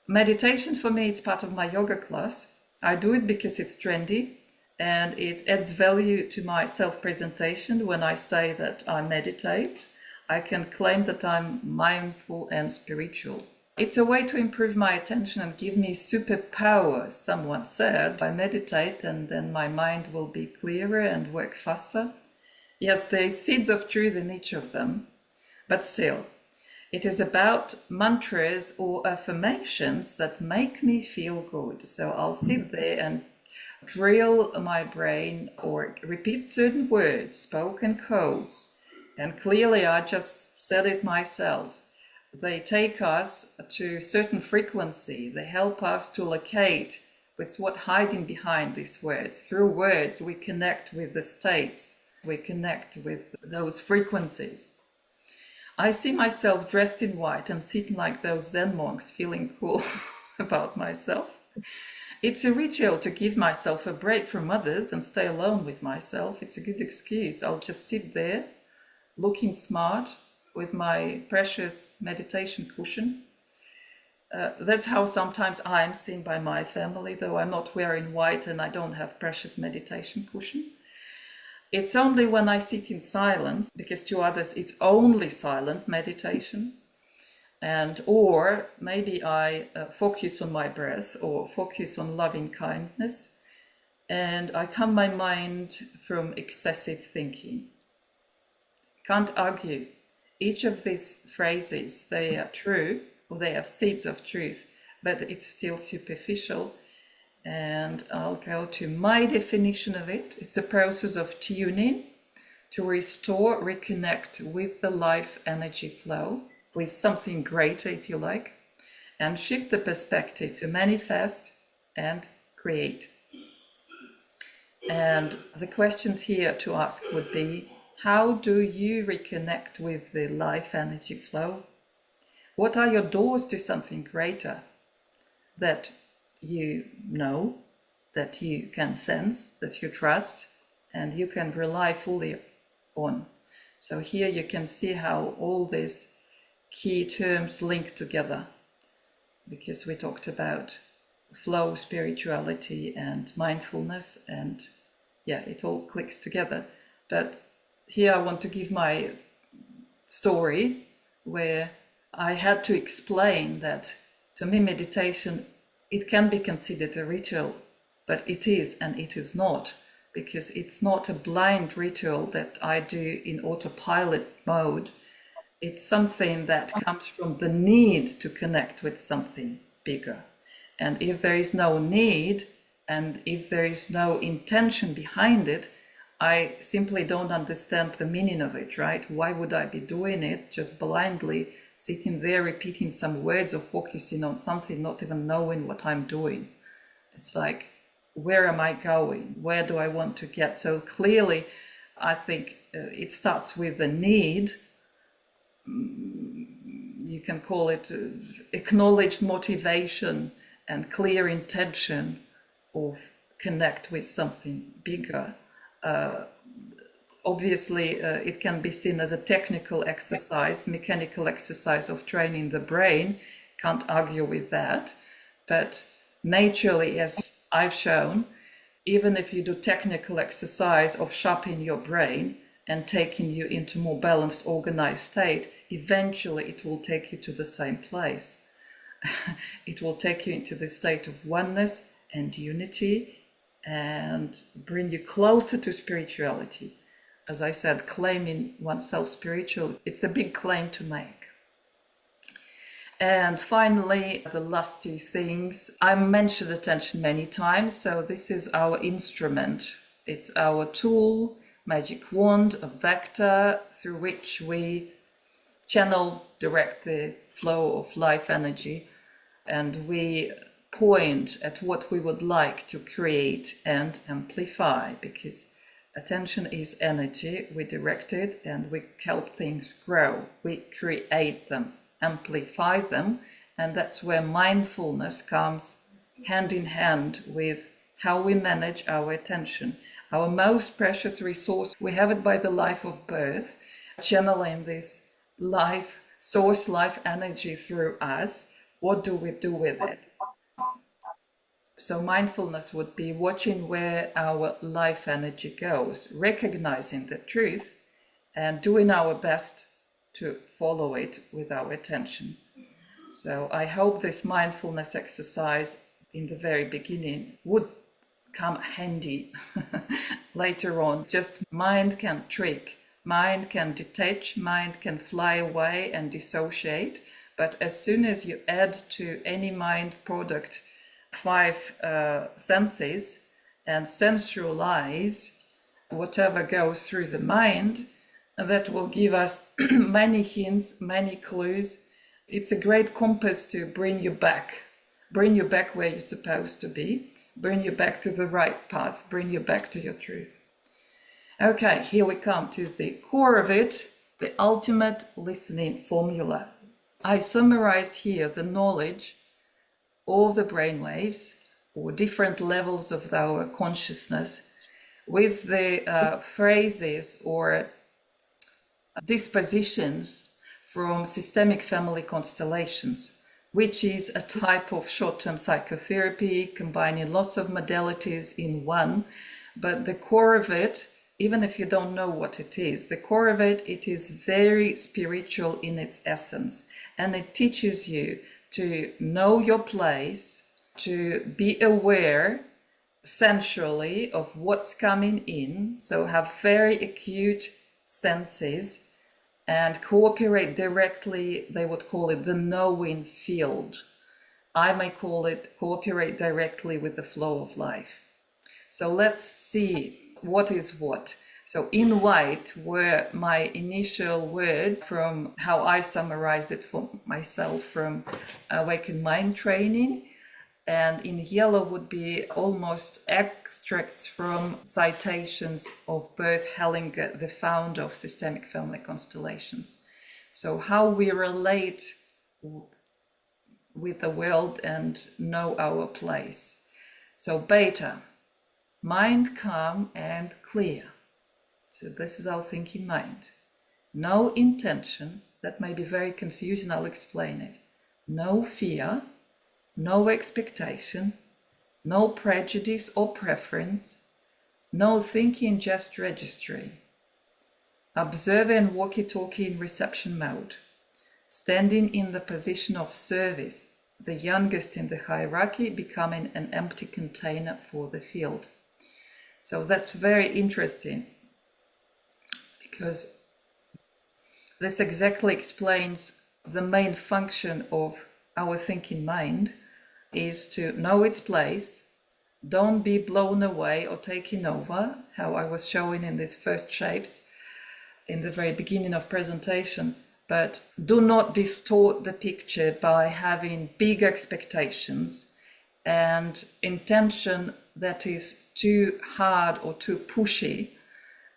meditation for me is part of my yoga class. I do it because it's trendy and it adds value to my self-presentation when I say that I meditate. I can claim that I'm mindful and spiritual. It's a way to improve my attention and give me superpowers, someone said. I meditate and then my mind will be clearer and work faster. Yes, there is seeds of truth in each of them, but still, it is about mantras or affirmations that make me feel good. So I'll sit there and drill my brain or repeat certain words, spoken codes, and clearly I just said it myself. They take us to a certain frequency. They help us to locate with what's hiding behind these words. Through words, we connect with the states. We connect with those frequencies. I see myself dressed in white and sitting like those Zen monks, feeling cool about myself. It's a ritual to give myself a break from others and stay alone with myself. It's a good excuse. I'll just sit there, looking smart, with my precious meditation cushion. That's how sometimes I'm seen by my family, though I'm not wearing white and I don't have precious meditation cushion. It's only when I sit in silence, because to others it's only silent meditation, and or maybe I focus on my breath or focus on loving kindness, and I calm my mind from excessive thinking. Can't argue. Each of these phrases, they are true, or they have seeds of truth, but it's still superficial. And I'll go to my definition of it. It's a process of tuning to restore, reconnect with the life energy flow, with something greater, if you like, and shift the perspective to manifest and create. And the questions here to ask would be, how do you reconnect with the life energy flow? What are your doors to something greater that you know, that you can sense, that you trust, and you can rely fully on? So here you can see how all these key terms link together, because we talked about flow, spirituality, and mindfulness, and yeah, it all clicks together. But here I want to give my story where I had to explain that to me meditation, it can be considered a ritual, but it is and it is not, because it's not a blind ritual that I do in autopilot mode. It's something that comes from the need to connect with something bigger. And if there is no need and if there is no intention behind it, I simply don't understand the meaning of it, right? Why would I be doing it just blindly, sitting there repeating some words or focusing on something, not even knowing what I'm doing? It's like, where am I going? Where do I want to get? So clearly, I think it starts with the need. You can call it acknowledged motivation and clear intention of connect with something bigger. Obviously, it can be seen as a technical exercise, mechanical exercise of training the brain. Can't argue with that. But naturally, as I've shown, even if you do technical exercise of sharpening your brain and taking you into more balanced, organized state, eventually it will take you to the same place. It will take you into the state of oneness and unity and bring you closer to spirituality. As I said, claiming oneself spiritual, it's a big claim to make. And finally, the last two things. I mentioned attention many times, so this is our instrument. It's our tool, magic wand, a vector through which we channel, direct the flow of life energy, and we point at what we would like to create and amplify, because attention is energy. We direct it and we help things grow. We create them, amplify them, and that's where mindfulness comes hand in hand with how we manage our attention. Our most precious resource, we have it by the life of birth, channeling this life, source life energy through us. What do we do with it? So mindfulness would be watching where our life energy goes, recognizing the truth and doing our best to follow it with our attention. So I hope this mindfulness exercise in the very beginning would come handy later on. Just mind can trick, mind can detach, mind can fly away and dissociate. But as soon as you add to any mind product 5 senses and sensualize whatever goes through the mind, that will give us many hints, many clues. It's a great compass to bring you back where you're supposed to be, bring you back to the right path, bring you back to your truth. Okay, here we come to the core of it, the ultimate listening formula. I summarized here the knowledge of the brainwaves, or different levels of our consciousness, with the phrases or dispositions from systemic family constellations, which is a type of short-term psychotherapy combining lots of modalities in one. But the core of it, even if you don't know what it is, the core of it, it is very spiritual in its essence. And it teaches you to know your place, to be aware sensually of what's coming in, so have very acute senses, and cooperate directly. They would call it the knowing field. I may call it cooperate directly with the flow of life. So let's see what is what. So in white were my initial words from how I summarized it for myself from Awakened Mind training. And in yellow would be almost extracts from citations of Bert Hellinger, the founder of Systemic Family Constellations. So how we relate with the world and know our place. So beta, mind calm and clear. So this is our thinking mind. No intention, that may be very confusing, I'll explain it. No fear, no expectation, no prejudice or preference, no thinking, just registering. Observing walkie-talkie in reception mode. Standing in the position of service, the youngest in the hierarchy, becoming an empty container for the field. So that's very interesting, because this exactly explains the main function of our thinking mind is to know its place, don't be blown away or taken over, how I was showing in these first shapes in the very beginning of presentation, but do not distort the picture by having big expectations and intention that is too hard or too pushy,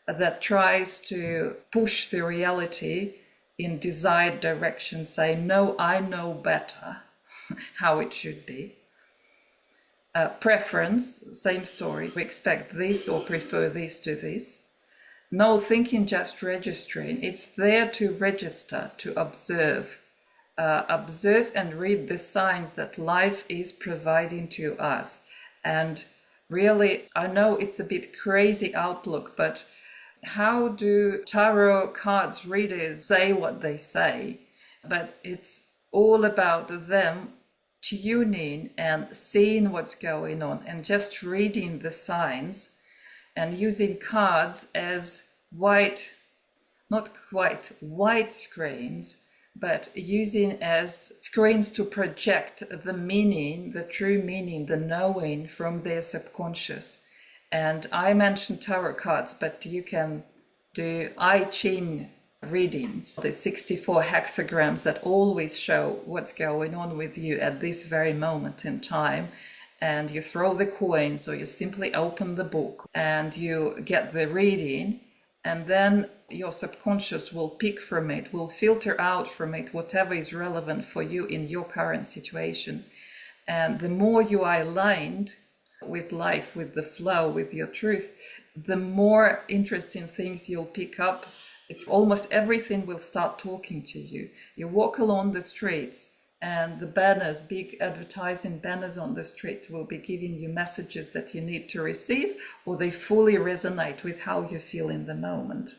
that tries to push the reality in desired direction, saying, no, I know better how it should be. Preference, same story. We expect this or prefer this to this. No thinking, just registering. It's there to register, to observe. Observe and read the signs that life is providing to us. And really, I know it's a bit crazy outlook, but how do tarot cards readers say what they say? But it's all about them tuning and seeing what's going on and just reading the signs and using cards as not quite white screens, but using as screens to project the meaning, the true meaning, the knowing from their subconscious. And I mentioned tarot cards, but you can do I Ching readings, the 64 hexagrams that always show what's going on with you at this very moment in time. And you throw the coins, or you simply open the book and you get the reading, and then your subconscious will pick from it, will filter out from it whatever is relevant for you in your current situation. And the more you are aligned with life, with the flow, with your truth, the more interesting things you'll pick up. It's almost everything will start talking to you. You walk along the streets and the banners, big advertising banners on the street, will be giving you messages that you need to receive, or they fully resonate with how you feel in the moment.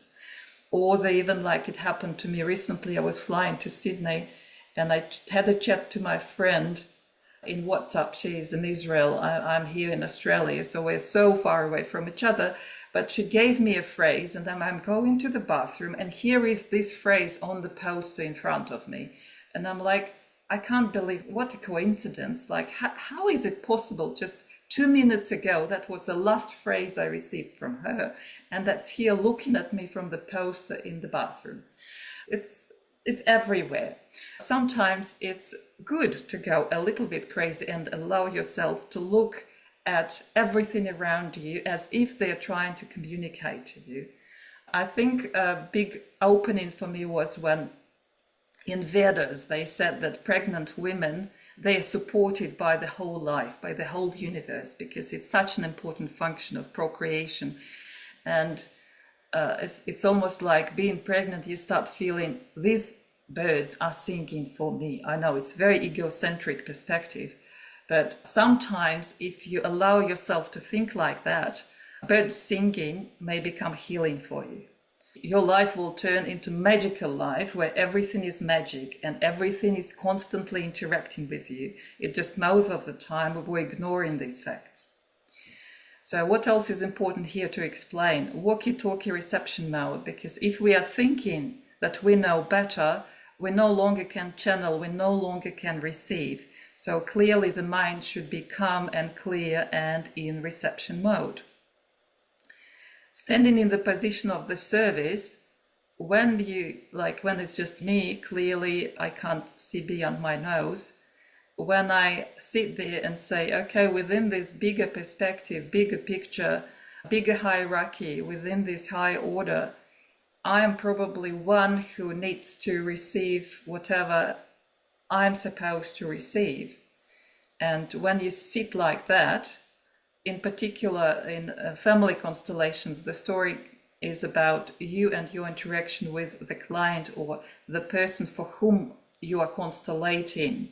Or they even, like it happened to me recently, I was flying to Sydney And I had a chat to my friend in WhatsApp. She's in Israel. I'm here in Australia, so we're so far away from each other. But she gave me a phrase, and then I'm going to the bathroom, and here is this phrase on the poster in front of me. And I'm like, I can't believe, what a coincidence. Like, how is it possible? Just 2 minutes ago, that was the last phrase I received from her. And that's here looking at me from the poster in the bathroom. It's everywhere. Sometimes it's good to go a little bit crazy and allow yourself to look at everything around you as if they're trying to communicate to you. I think a big opening for me was when in Vedas they said that pregnant women, they are supported by the whole life, by the whole universe, because it's such an important function of procreation. And it's almost like being pregnant, you start feeling these birds are singing for me. I know it's very egocentric perspective, but sometimes if you allow yourself to think like that, birds singing may become healing for you. Your life will turn into magical life where everything is magic and everything is constantly interacting with you. It just most of the time we're ignoring these facts. So what else is important here to explain? Walkie-talkie reception mode, because if we are thinking that we know better, we no longer can channel, we no longer can receive. So clearly the mind should be calm and clear and in reception mode. Standing in the position of the service, when it's just me, clearly I can't see beyond my nose. When I sit there and say, okay, within this bigger perspective, bigger picture, bigger hierarchy, within this high order, I am probably one who needs to receive whatever I'm supposed to receive. And when you sit like that, in particular in family constellations, the story is about you and your interaction with the client or the person for whom you are constellating.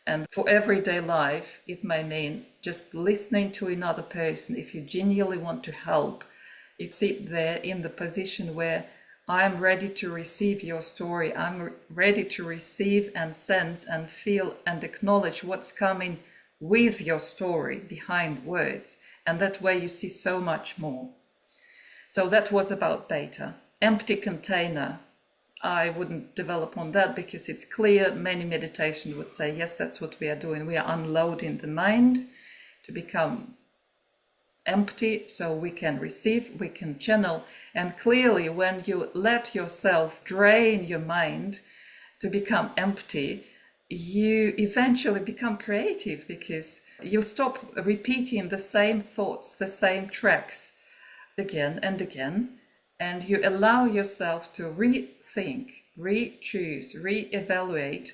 And for everyday life, it may mean just listening to another person. If you genuinely want to help, you sit there in the position where I'm ready to receive your story. I'm ready to receive and sense and feel and acknowledge what's coming with your story behind words. And that way you see so much more. So that was about beta. Empty container. I wouldn't develop on that because it's clear. Many meditations would say, yes, that's what we are doing. We are unloading the mind to become empty so we can receive, we can channel. And clearly when you let yourself drain your mind to become empty, you eventually become creative because you stop repeating the same thoughts, the same tracks again and again, and you allow yourself to rethink, re-choose, re-evaluate,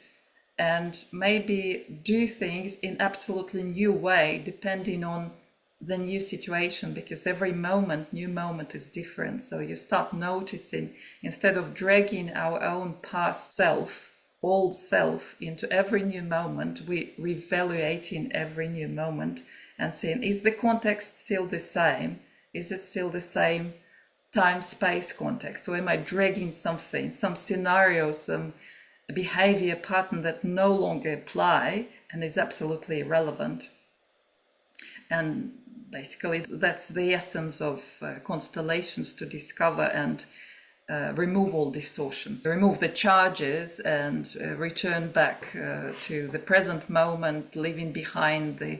and maybe do things in absolutely new way depending on the new situation, because every new moment is different. So you start noticing, instead of dragging our own past self, old self into every new moment, we reevaluating every new moment and saying, is the context still the same? Is it still the same time-space context? Or am I dragging something, some scenario, some behavior pattern that no longer apply and is absolutely irrelevant? And basically that's the essence of constellations, to discover and remove all distortions, remove the charges and return back to the present moment, leaving behind the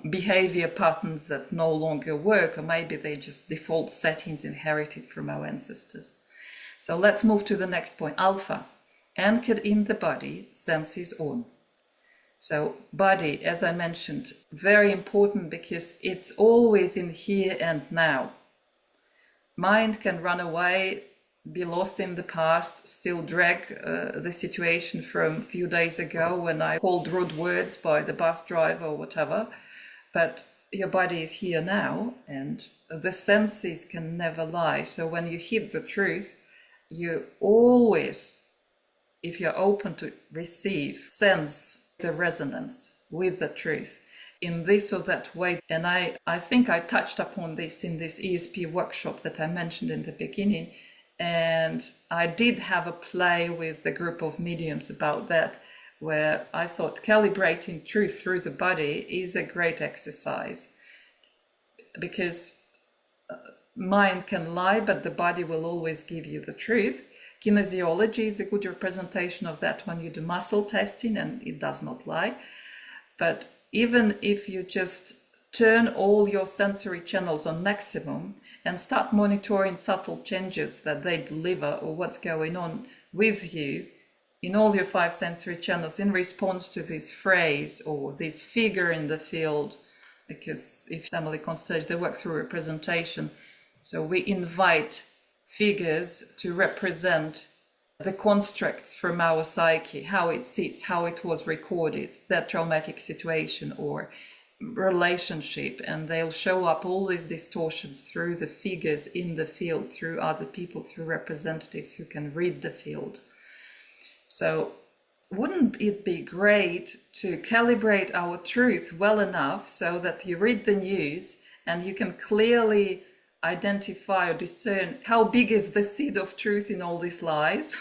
behavior patterns that no longer work, or maybe they just default settings inherited from our ancestors. So let's move to the next point. Alpha, anchored in the body, senses on. So body, as I mentioned, very important because it's always in here and now. Mind can run away, be lost in the past, still drag the situation from a few days ago when I called rude words by the bus driver or whatever. But your body is here now, and the senses can never lie. So when you hit the truth, you always, if you're open to receive, sense the resonance with the truth in this or that way. And I think I touched upon this in this ESP workshop that I mentioned in the beginning. And I did have a play with a group of mediums about that. where I thought calibrating truth through the body is a great exercise, because mind can lie, but the body will always give you the truth. Kinesiology is a good representation of that when you do muscle testing, and it does not lie. But even if you just turn all your sensory channels on maximum and start monitoring subtle changes that they deliver or what's going on with you in all your 5 sensory channels in response to this phrase or this figure in the field, because if family constellation, they work through representation. So we invite figures to represent the constructs from our psyche, how it sits, how it was recorded, that traumatic situation or relationship, and they'll show up all these distortions through the figures in the field, through other people, through representatives who can read the field. So wouldn't it be great to calibrate our truth well enough so that you read the news and you can clearly identify or discern how big is the seed of truth in all these lies?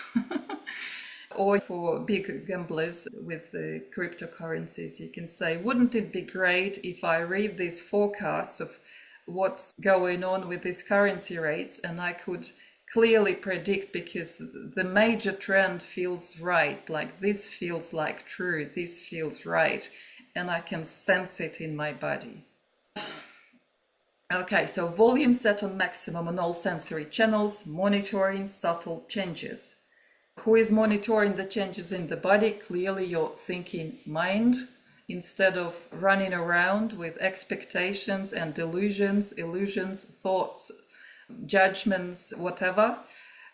Or for big gamblers with the cryptocurrencies, you can say, wouldn't it be great if I read these forecasts of what's going on with these currency rates and I could clearly predict, because the major trend feels right, like this feels like true, this feels right, and I can sense it in my body. Okay, so volume set on maximum on all sensory channels, monitoring subtle changes. Who is monitoring the changes in the body? Clearly your thinking mind, instead of running around with expectations and delusions, illusions, thoughts, judgments, whatever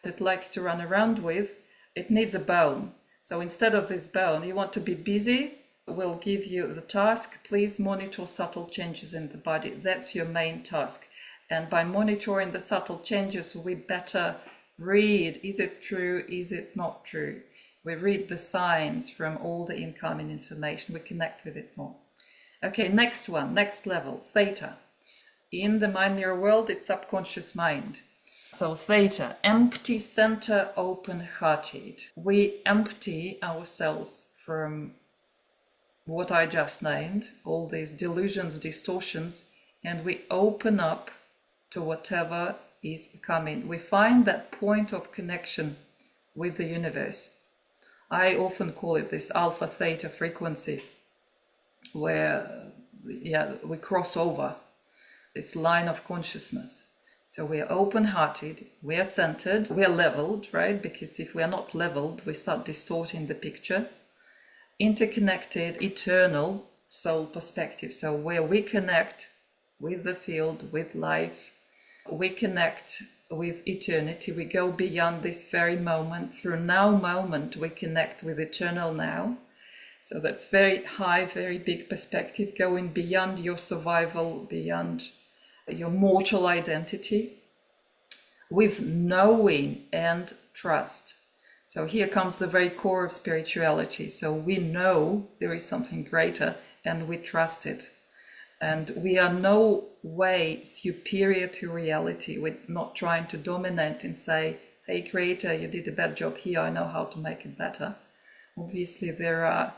it likes to run around with. It needs a bone. So instead of this bone, you want to be busy, we'll give you the task, please monitor subtle changes in the body. That's your main task. And by monitoring the subtle changes, we better read, is it true, is it not true? We read the signs from all the incoming information, we connect with it more. Okay, next one, next level, theta. In the mind mirror world, it's subconscious mind. So theta, empty center, open-hearted. We empty ourselves from what I just named, all these delusions, distortions, and we open up to whatever is coming. We find that point of connection with the universe. I often call it this alpha theta frequency, where we cross over this line of consciousness. So we are open-hearted, we are centered, we are leveled, right? Because if we are not leveled, we start distorting the picture. Interconnected, eternal soul perspective. So where we connect with the field, with life, we connect with eternity. We go beyond this very moment. Through now moment, we connect with eternal now. So that's very high, very big perspective, going beyond your survival, beyond your mortal identity, with knowing and trust. So here comes the very core of spirituality. So we know there is something greater and we trust it. And we are no way superior to reality. We're not trying to dominate and say, hey, creator, you did a bad job here, I know how to make it better. Obviously, there are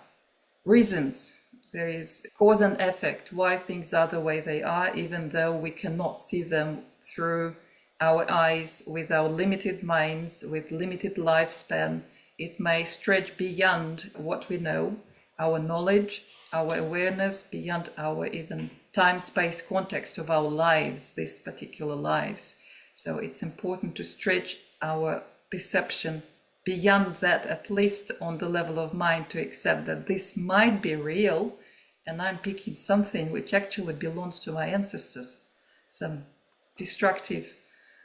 reasons. There is cause and effect, why things are the way they are, even though we cannot see them through our eyes, with our limited minds, with limited lifespan. It may stretch beyond what we know, our knowledge, our awareness, beyond our even time-space context of our lives, these particular lives. So it's important to stretch our perception beyond that, at least on the level of mind, to accept that this might be real and I'm picking something which actually belongs to my ancestors, some destructive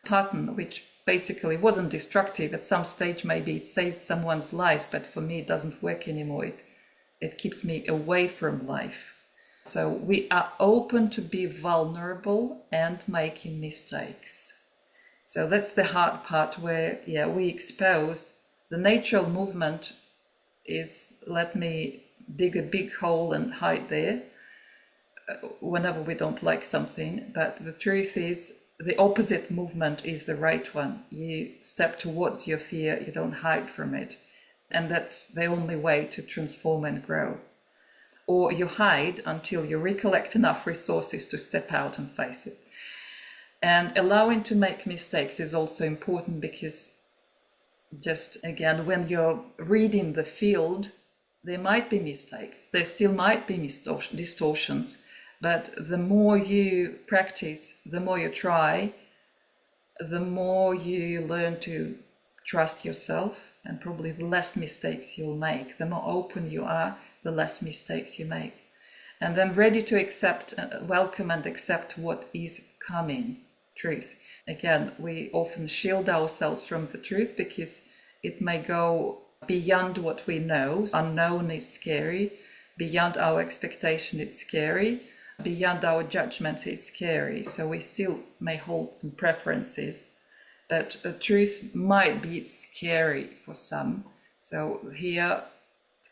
pattern which basically wasn't destructive. At some stage maybe it saved someone's life, but for me it doesn't work anymore. It keeps me away from life. So we are open to be vulnerable and making mistakes. So that's the hard part, where we expose the natural movement is, let me dig a big hole and hide there whenever we don't like something. But the truth is, the opposite movement is the right one. You step towards your fear, you don't hide from it. And that's the only way to transform and grow. Or you hide until you recollect enough resources to step out and face it. And allowing to make mistakes is also important, because just again, when you're reading the field, there might be mistakes. There still might be distortions. But the more you practice, the more you try, the more you learn to trust yourself, and probably the less mistakes you'll make. The more open you are, the less mistakes you make. And then ready to accept, welcome and accept what is coming, truth. Again, we often shield ourselves from the truth because it may go beyond what we know. Unknown is scary. Beyond our expectation, it's scary. Beyond our judgments is scary. So we still may hold some preferences. But truth might be scary for some. So here,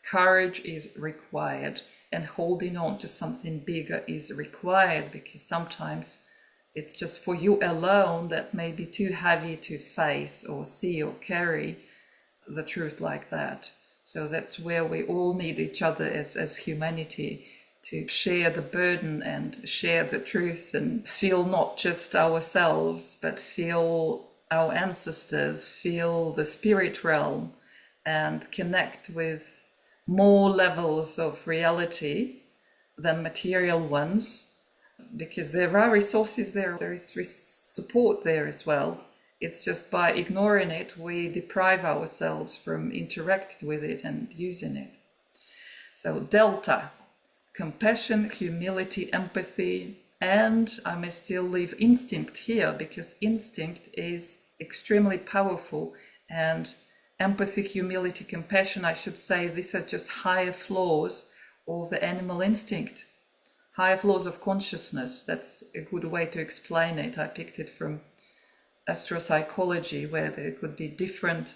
courage is required, and holding on to something bigger is required, because sometimes it's just for you alone that may be too heavy to face or see or carry the truth like that. So that's where we all need each other as humanity, to share the burden and share the truth, and feel not just ourselves, but feel our ancestors, feel the spirit realm, and connect with more levels of reality than material ones, because there are resources there, there is support there as well. It's just by ignoring it, we deprive ourselves from interacting with it and using it. So delta, compassion, humility, empathy, and I may still leave instinct here, because instinct is extremely powerful, and empathy, humility, compassion, I should say, these are just higher floors of the animal instinct, higher floors of consciousness. That's a good way to explain it. I picked it from astropsychology, where there could be different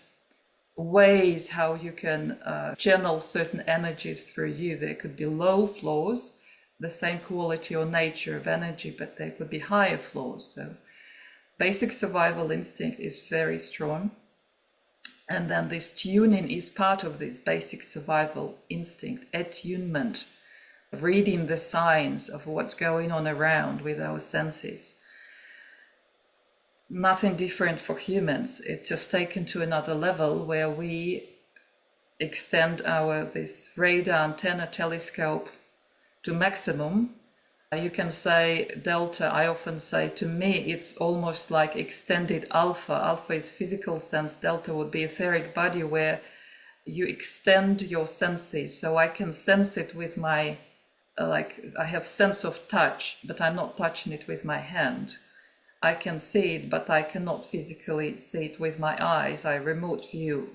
ways how you can channel certain energies through you. There could be low floors, the same quality or nature of energy, but there could be higher floors. So basic survival instinct is very strong. And then this tuning is part of this basic survival instinct, attunement, reading the signs of what's going on around with our senses. Nothing different for humans. It's just taken to another level, where we extend this radar, antenna, telescope to maximum. You can say delta. I often say, to me, it's almost like extended alpha. Alpha is physical sense. Delta would be etheric body, where you extend your senses. So I can sense it with my, I have sense of touch, but I'm not touching it with my hand. I can see it, but I cannot physically see it with my eyes. I remote view.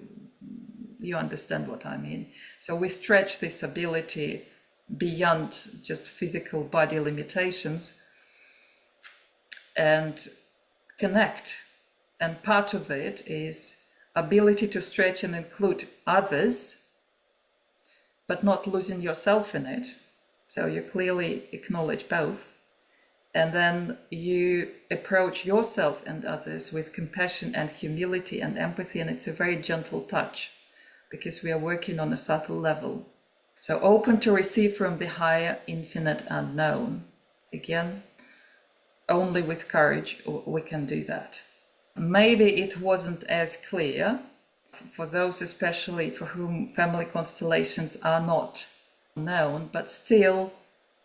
You understand what I mean? So we stretch this ability beyond just physical body limitations and connect. And part of it is ability to stretch and include others, but not losing yourself in it. So you clearly acknowledge both. And then you approach yourself and others with compassion and humility and empathy, and it's a very gentle touch, because we are working on a subtle level. So open to receive from the higher, infinite unknown. Again, only with courage we can do that. Maybe it wasn't as clear for those especially for whom family constellations are not known, but still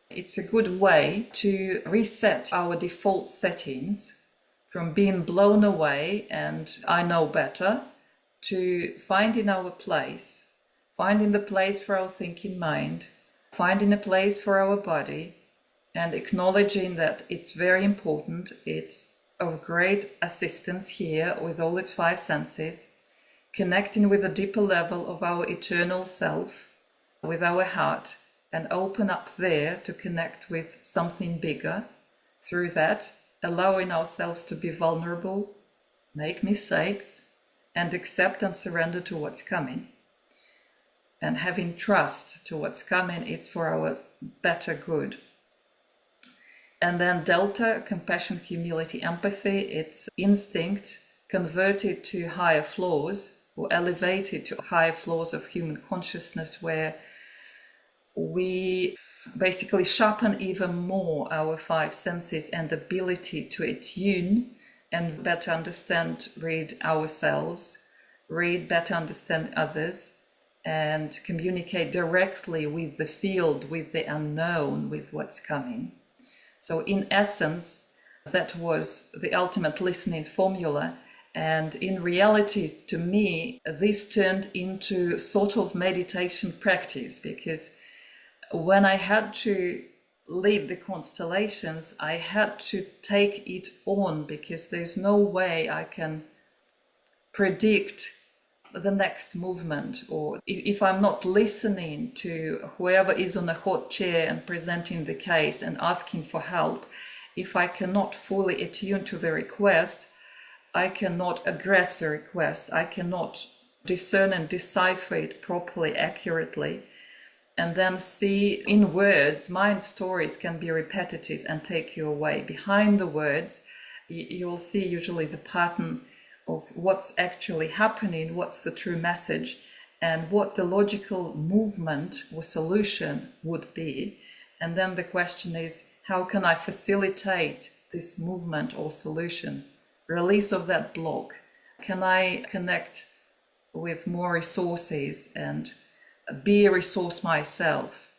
it's a good way to reset our default settings from being blown away and I know better, to finding our place, finding the place for our thinking mind, finding a place for our body, and acknowledging that it's very important. It's of great assistance here with all its 5 senses, connecting with a deeper level of our eternal self, with our heart, and open up there to connect with something bigger. Through that, allowing ourselves to be vulnerable, make mistakes, and accept and surrender to what's coming. And having trust to what's coming, it's for our better good. And then delta, compassion, humility, empathy, it's instinct converted to higher floors. or elevated to higher floors of human consciousness, where we basically sharpen even more our five senses and ability to attune and better understand, read ourselves, better understand others, and communicate directly with the field, with the unknown, with what's coming. So in essence, that was the ultimate listening formula. And in reality, to me, this turned into sort of meditation practice, because when I had to lead the constellations, I had to take it on, because there's no way I can predict the next movement, or if I'm not listening to whoever is on a hot chair and presenting the case and asking for help, if I cannot fully attune to the request, I cannot address the request, I cannot discern and decipher it properly, accurately, and then see in words. Mind stories can be repetitive and take you away. Behind the words, you'll see usually the pattern of what's actually happening, what's the true message, and what the logical movement or solution would be. And then the question is, how can I facilitate this movement or solution? Release of that block. Can I connect with more resources and be a resource myself,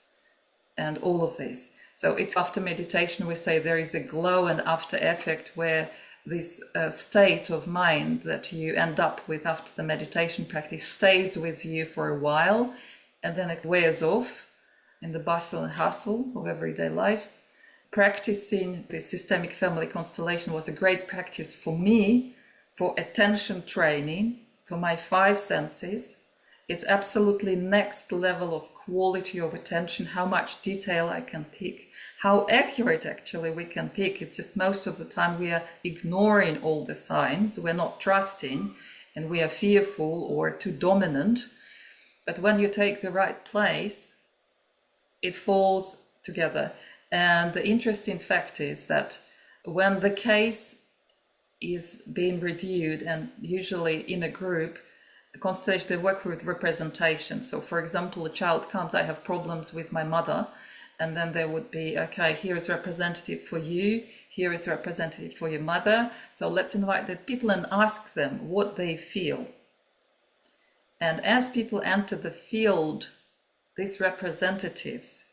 and all of this? So it's after meditation, we say there is a glow and after effect, where this state of mind that you end up with after the meditation practice stays with you for a while, and then it wears off in the bustle and hustle of everyday life. Practicing the systemic family constellation was a great practice for me, for attention training, for my five senses. It's absolutely next level of quality of attention, how much detail I can pick, how accurate actually we can pick. It's just most of the time we are ignoring all the signs, we're not trusting, and we are fearful or too dominant. But when you take the right place, it falls together. And the interesting fact is that when the case is being reviewed, and usually in a group, the constellation, they work with representation. So for example, a child comes, I have problems with my mother, and then there would be, okay, here is representative for you, here is representative for your mother. So let's invite the people and ask them what they feel. And as people enter the field, these representatives,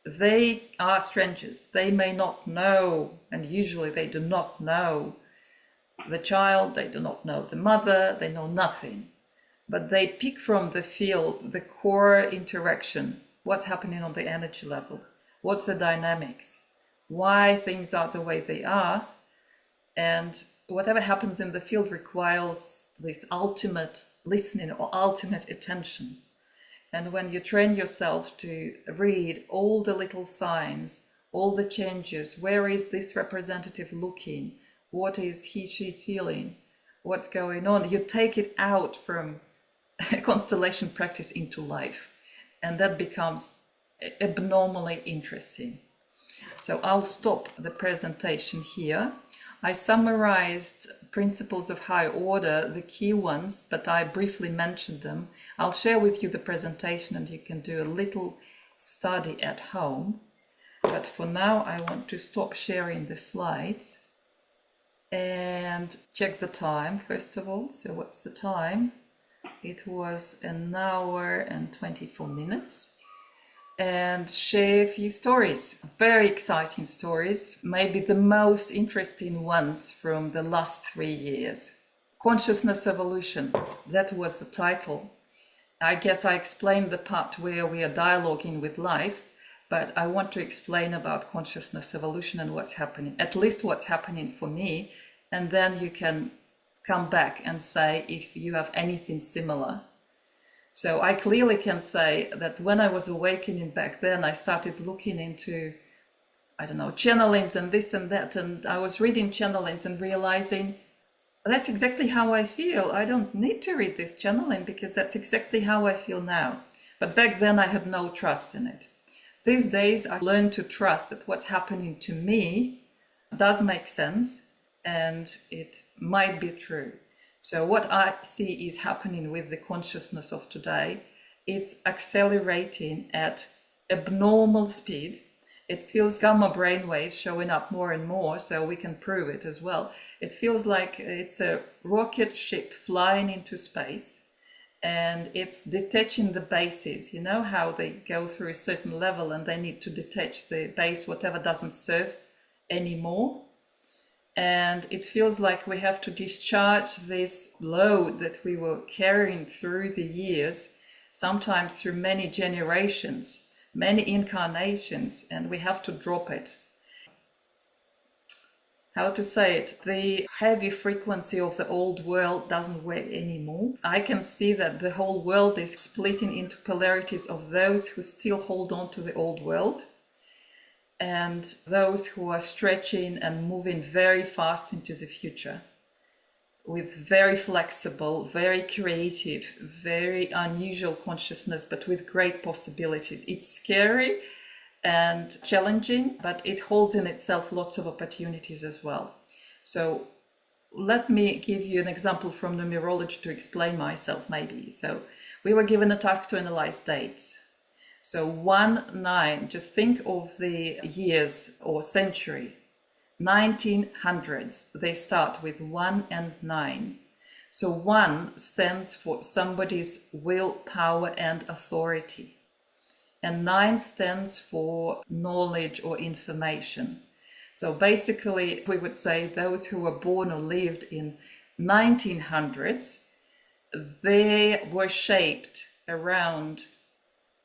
they are strangers. They may not know, and usually they do not know the child, they do not know the mother, they know nothing. But they pick from the field the core interaction, what's happening on the energy level, what's the dynamics, why things are the way they are, and whatever happens in the field requires this ultimate listening or ultimate attention. And when you train yourself to read all the little signs, all the changes, where is this representative looking, what is he, she feeling, what's going on, you take it out from constellation practice into life, and that becomes abnormally interesting. So I'll stop the presentation here. I summarized principles of high order, the key ones, but I briefly mentioned them. I'll share with you the presentation and you can do a little study at home. But for now, I want to stop sharing the slides and check the time, first of all. So what's the time? It was 1 hour and 24 minutes. And share a few stories, very exciting stories, maybe the most interesting ones from the last 3 years. Consciousness Evolution, that was the title. I guess I explained the part where we are dialoguing with life, but I want to explain about consciousness evolution and what's happening, at least what's happening for me, and then you can come back and say if you have anything similar. So I clearly can say that when I was awakening back then, I started looking into, channelings and this and that. And I was reading channelings and realizing that's exactly how I feel. I don't need to read this channeling because that's exactly how I feel now. But back then I had no trust in it. These days I learned to trust that what's happening to me does make sense and it might be true. So what I see is happening with the consciousness of today, it's accelerating at abnormal speed. It feels gamma brainwaves showing up more and more, so we can prove it as well. It feels like it's a rocket ship flying into space, and it's detaching the bases. You know how they go through a certain level and they need to detach the base, whatever doesn't serve anymore. And it feels like we have to discharge this load that we were carrying through the years, sometimes through many generations, many incarnations, and we have to drop it. How to say it? The heavy frequency of the old world doesn't work anymore. I can see that the whole world is splitting into polarities of those who still hold on to the old world and those who are stretching and moving very fast into the future with very flexible, very creative, very unusual consciousness, but with great possibilities. It's scary and challenging, but it holds in itself lots of opportunities as well. So let me give you an example from numerology to explain myself maybe. So we were given a task to analyze dates. So 1-9, just think of the years or century. 1900s, they start with 1 and 9. So 1 stands for somebody's will, power, and authority. And 9 stands for knowledge or information. So basically, we would say those who were born or lived in 1900s, they were shaped around,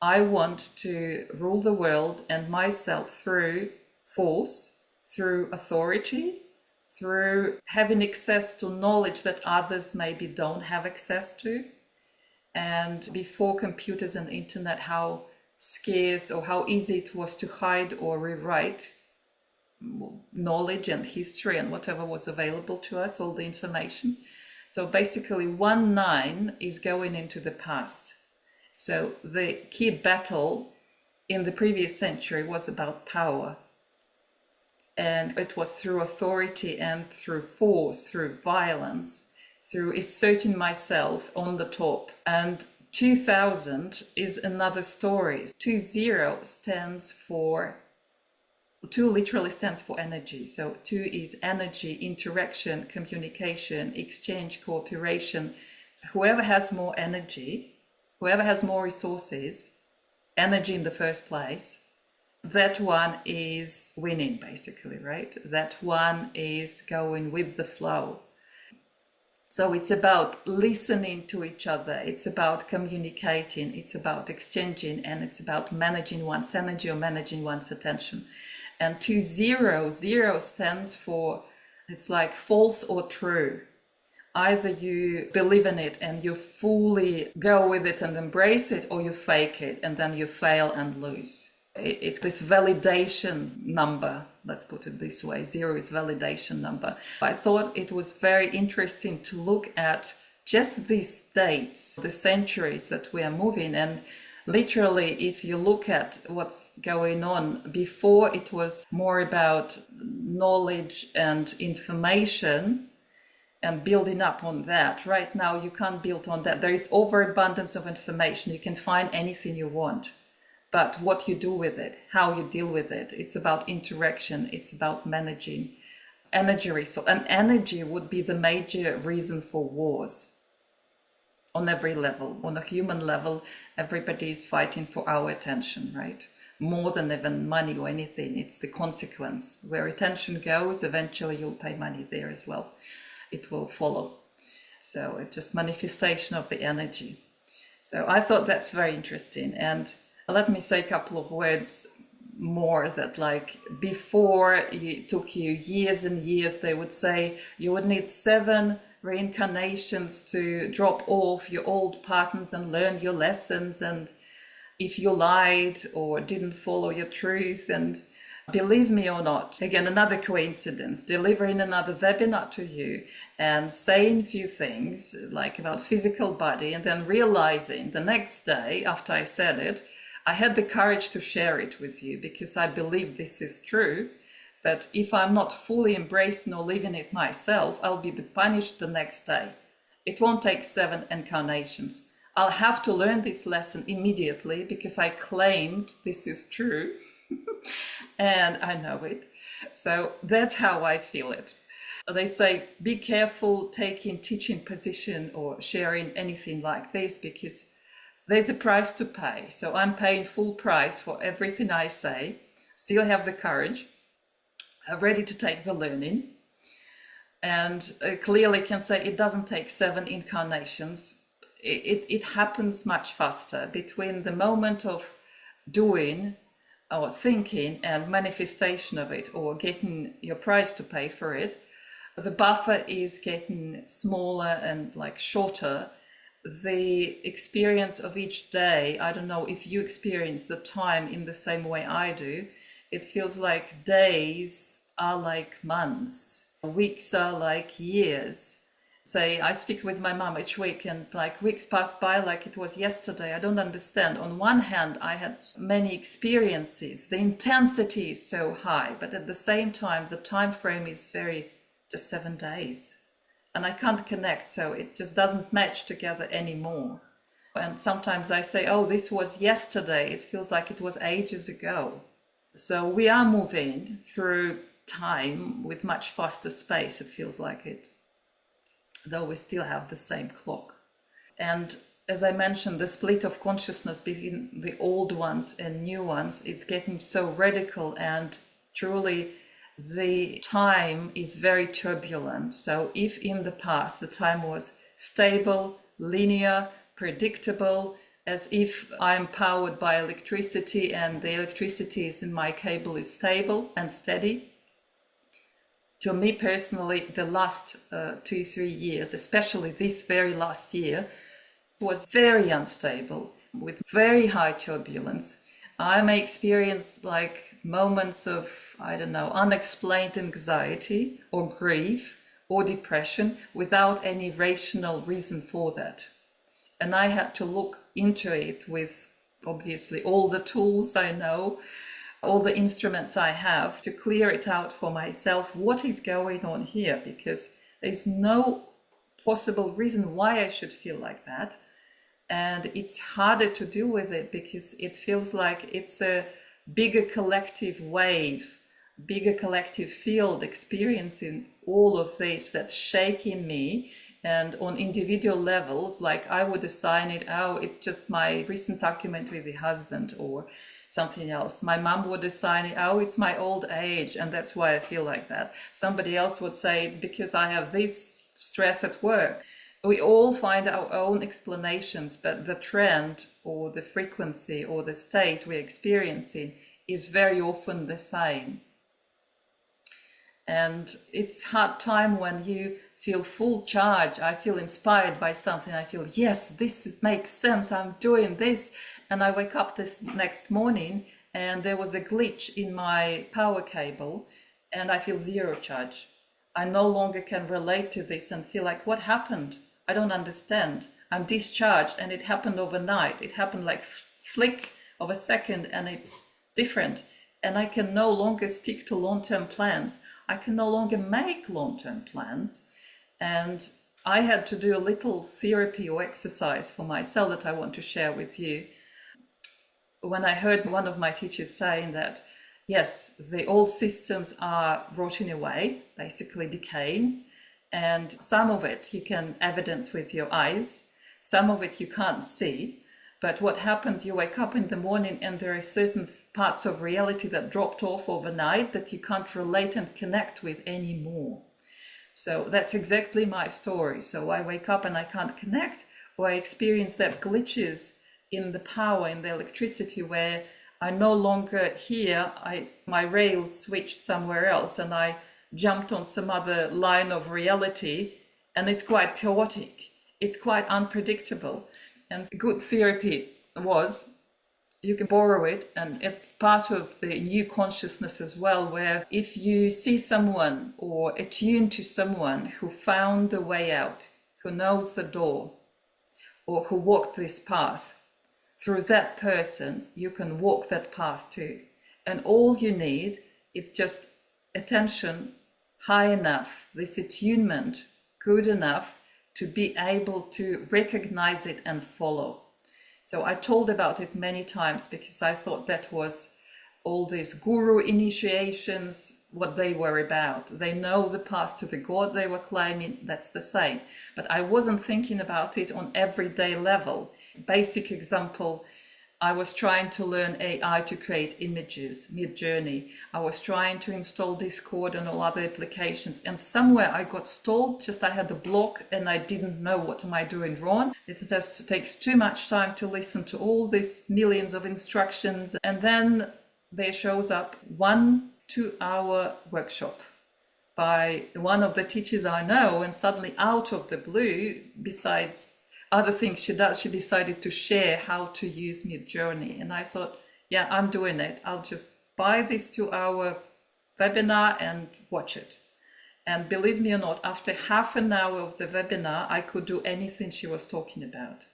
I want to rule the world and myself through force, through authority, through having access to knowledge that others maybe don't have access to. And before computers and internet, how scarce or how easy it was to hide or rewrite knowledge and history and whatever was available to us, all the information. So basically 1-9 is going into the past. So the key battle in the previous century was about power. And it was through authority and through force, through violence, through asserting myself on the top. And 2000 is another story. 20 stands for, 2 literally stands for energy. So 2 is energy, interaction, communication, exchange, cooperation. Whoever has more energy, whoever has more resources, energy in the first place, that one is winning basically, right? That one is going with the flow. So it's about listening to each other, it's about communicating, it's about exchanging, and it's about managing one's energy or managing one's attention. And 20 stands for, it's like false or true. Either you believe in it and you fully go with it and embrace it, or you fake it and then you fail and lose. It's this validation number, let's put it this way. 0 is validation number. I thought it was very interesting to look at just these dates, the centuries that we are moving. And literally, if you look at what's going on, before it was more about knowledge and information and building up on that. Right now, you can't build on that. There is overabundance of information. You can find anything you want. But what you do with it, how you deal with it, it's about interaction, it's about managing energy resource. And energy would be the major reason for wars on every level. On a human level, everybody is fighting for our attention, right? More than even money or anything, it's the consequence. Where attention goes, eventually you'll pay money there as well. It will follow. So it's just manifestation of the energy. So I thought that's very interesting. And let me say a couple of words more that, like, before it took you years and years, they would say you would need 7 reincarnations to drop off your old patterns and learn your lessons. And if you lied or didn't follow your truth, and believe me or not, again, another coincidence, delivering another webinar to you and saying a few things like about physical body, and then realizing the next day after I said it, I had the courage to share it with you because I believe this is true. But if I'm not fully embracing or living it myself, I'll be punished the next day. It won't take 7 incarnations. I'll have to learn this lesson immediately because I claimed this is true and I know it. So that's how I feel it. They say, be careful taking teaching position or sharing anything like this because there's a price to pay. So I'm paying full price for everything I say, still have the courage, ready to take the learning, and clearly can say it doesn't take 7 incarnations. It happens much faster between the moment of doing or thinking and manifestation of it or getting your price to pay for it. The buffer is getting smaller and like shorter. The experience of each day, I don't know if you experience the time in the same way I do. It feels like days are like months. Weeks are like years. Say, I speak with my mom each week and like weeks pass by like it was yesterday. I don't understand. On one hand, I had many experiences. The intensity is so high, but at the same time, the time frame is just 7 days. And I can't connect, so it just doesn't match together anymore. And sometimes I say, oh, this was yesterday. It feels like it was ages ago. So we are moving through time with much faster space, it feels like it, though we still have the same clock. And as I mentioned, the split of consciousness between the old ones and new ones, it's getting so radical, and truly the time is very turbulent. So if in the past the time was stable, linear, predictable, as if I'm powered by electricity and the electricity is in my cable is stable and steady. To me personally, the last 2-3 years, especially this very last year, was very unstable with very high turbulence. I may experience like moments of, I don't know, unexplained anxiety or grief or depression without any rational reason for that. And I had to look into it with obviously all the tools I know, all the instruments I have to clear it out for myself. What is going on here? Because there's no possible reason why I should feel like that. And it's harder to deal with it because it feels like it's a bigger collective wave, bigger collective field experiencing all of this that's shaking me. And on individual levels, like I would assign it, oh, it's just my recent argument with the husband or something else. My mom would assign it, oh, it's my old age and that's why I feel like that. Somebody else would say it's because I have this stress at work. We all find our own explanations, but the trend or the frequency or the state we're experiencing is very often the same. And it's hard time when you feel full charge. I feel inspired by something. I feel, yes, this makes sense. I'm doing this. And I wake up this next morning and there was a glitch in my power cable and I feel zero charge. I no longer can relate to this and feel like, what happened? I don't understand. I'm discharged and it happened overnight. It happened like flick of a second and it's different. And I can no longer stick to long-term plans. I can no longer make long-term plans. And I had to do a little therapy or exercise for myself that I want to share with you. When I heard one of my teachers saying that, yes, the old systems are rotting away, basically decaying, and some of it you can evidence with your eyes, some of it you can't see. But what happens, you wake up in the morning and there are certain parts of reality that dropped off overnight that you can't relate and connect with anymore. So that's exactly my story. So I wake up and I can't connect, or I experience that glitches in the power, in the electricity, where I no longer hear, my rails switched somewhere else and I jumped on some other line of reality, and it's quite chaotic. It's quite unpredictable. And good therapy was, you can borrow it, and it's part of the new consciousness as well, where if you see someone or attune to someone who found the way out, who knows the door, or who walked this path, through that person, you can walk that path too. And all you need is just attention high enough, this attunement good enough to be able to recognize it and follow. So I told about it many times because I thought that was all these guru initiations, what they were about. They know the path to the God they were claiming, that's the same. But I wasn't thinking about it on everyday level. Basic example, I was trying to learn AI to create images mid-journey. I was trying to install Discord and all other applications, and somewhere I got stalled. Just I had a block and I didn't know what am I doing wrong. It just takes too much time to listen to all these millions of instructions. And then there shows up 1 2-hour workshop by one of the teachers I know, and suddenly out of the blue, besides other things she does, she decided to share how to use Midjourney. And I thought, yeah, I'm doing it. I'll just buy this 2-hour webinar and watch it. And believe me or not, after half an hour of the webinar, I could do anything she was talking about.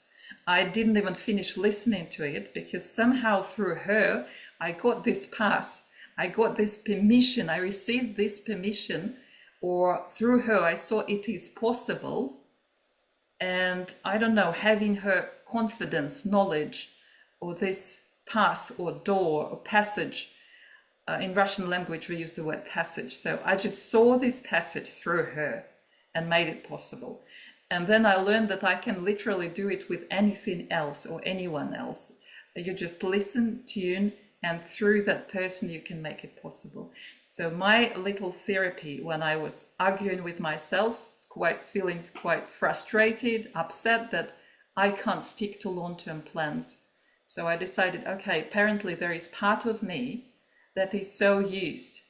I didn't even finish listening to it because somehow through her, I got this pass. I got this permission. I received this permission, or through her, I saw it is possible. And I don't know, having her confidence, knowledge, or this pass or door or passage, in Russian language we use the word passage. So I just saw this passage through her and made it possible. And then I learned that I can literally do it with anything else or anyone else. You just listen, tune, and through that person you can make it possible. So my little therapy when I was arguing with myself, feeling quite frustrated, upset that I can't stick to long-term plans. So I decided, okay, apparently there is part of me that is so used,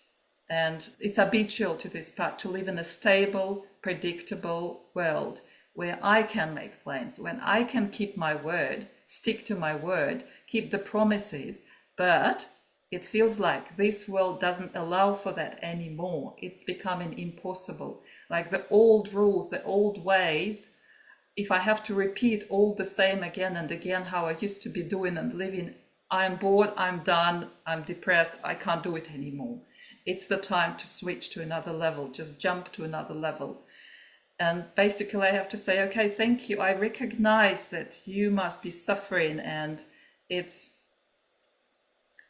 and it's habitual to this part, to live in a stable, predictable world where I can make plans, when I can keep my word, stick to my word, keep the promises, but it feels like this world doesn't allow for that anymore. It's becoming impossible. Like the old rules, the old ways, if I have to repeat all the same again and again, how I used to be doing and living, I'm bored, I'm done, I'm depressed, I can't do it anymore. It's the time to switch to another level, just jump to another level. And basically I have to say, okay, thank you. I recognize that you must be suffering and it's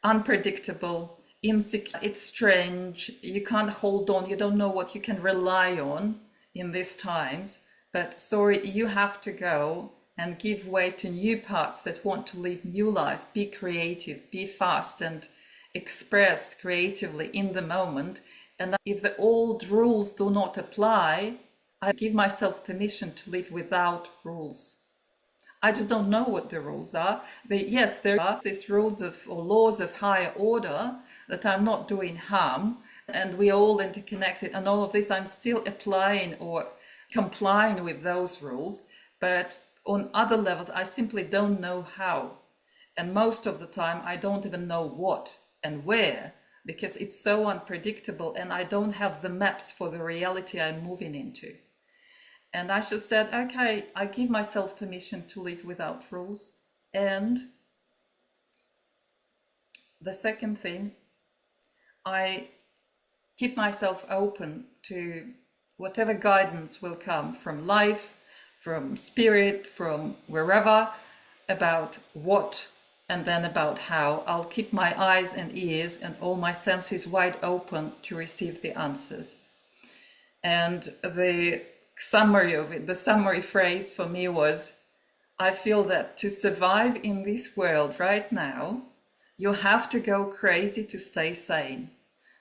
unpredictable, insecure, it's strange, you can't hold on, you don't know what you can rely on in these times, but sorry, you have to go and give way to new parts that want to live new life, be creative, be fast and express creatively in the moment. And if the old rules do not apply, I give myself permission to live without rules. I just don't know what the rules are. Yes, there are these rules or laws of higher order that I'm not doing harm, and we're all interconnected, and all of this I'm still applying or complying with those rules, but on other levels I simply don't know how. And most of the time I don't even know what and where, because it's so unpredictable and I don't have the maps for the reality I'm moving into. And I just said, okay, I give myself permission to live without rules. And the second thing, I keep myself open to whatever guidance will come from life, from spirit, from wherever, about what and then about how. I'll keep my eyes and ears and all my senses wide open to receive the answers. And the summary of it, the summary phrase for me was, I feel that to survive in this world right now, you have to go crazy to stay sane,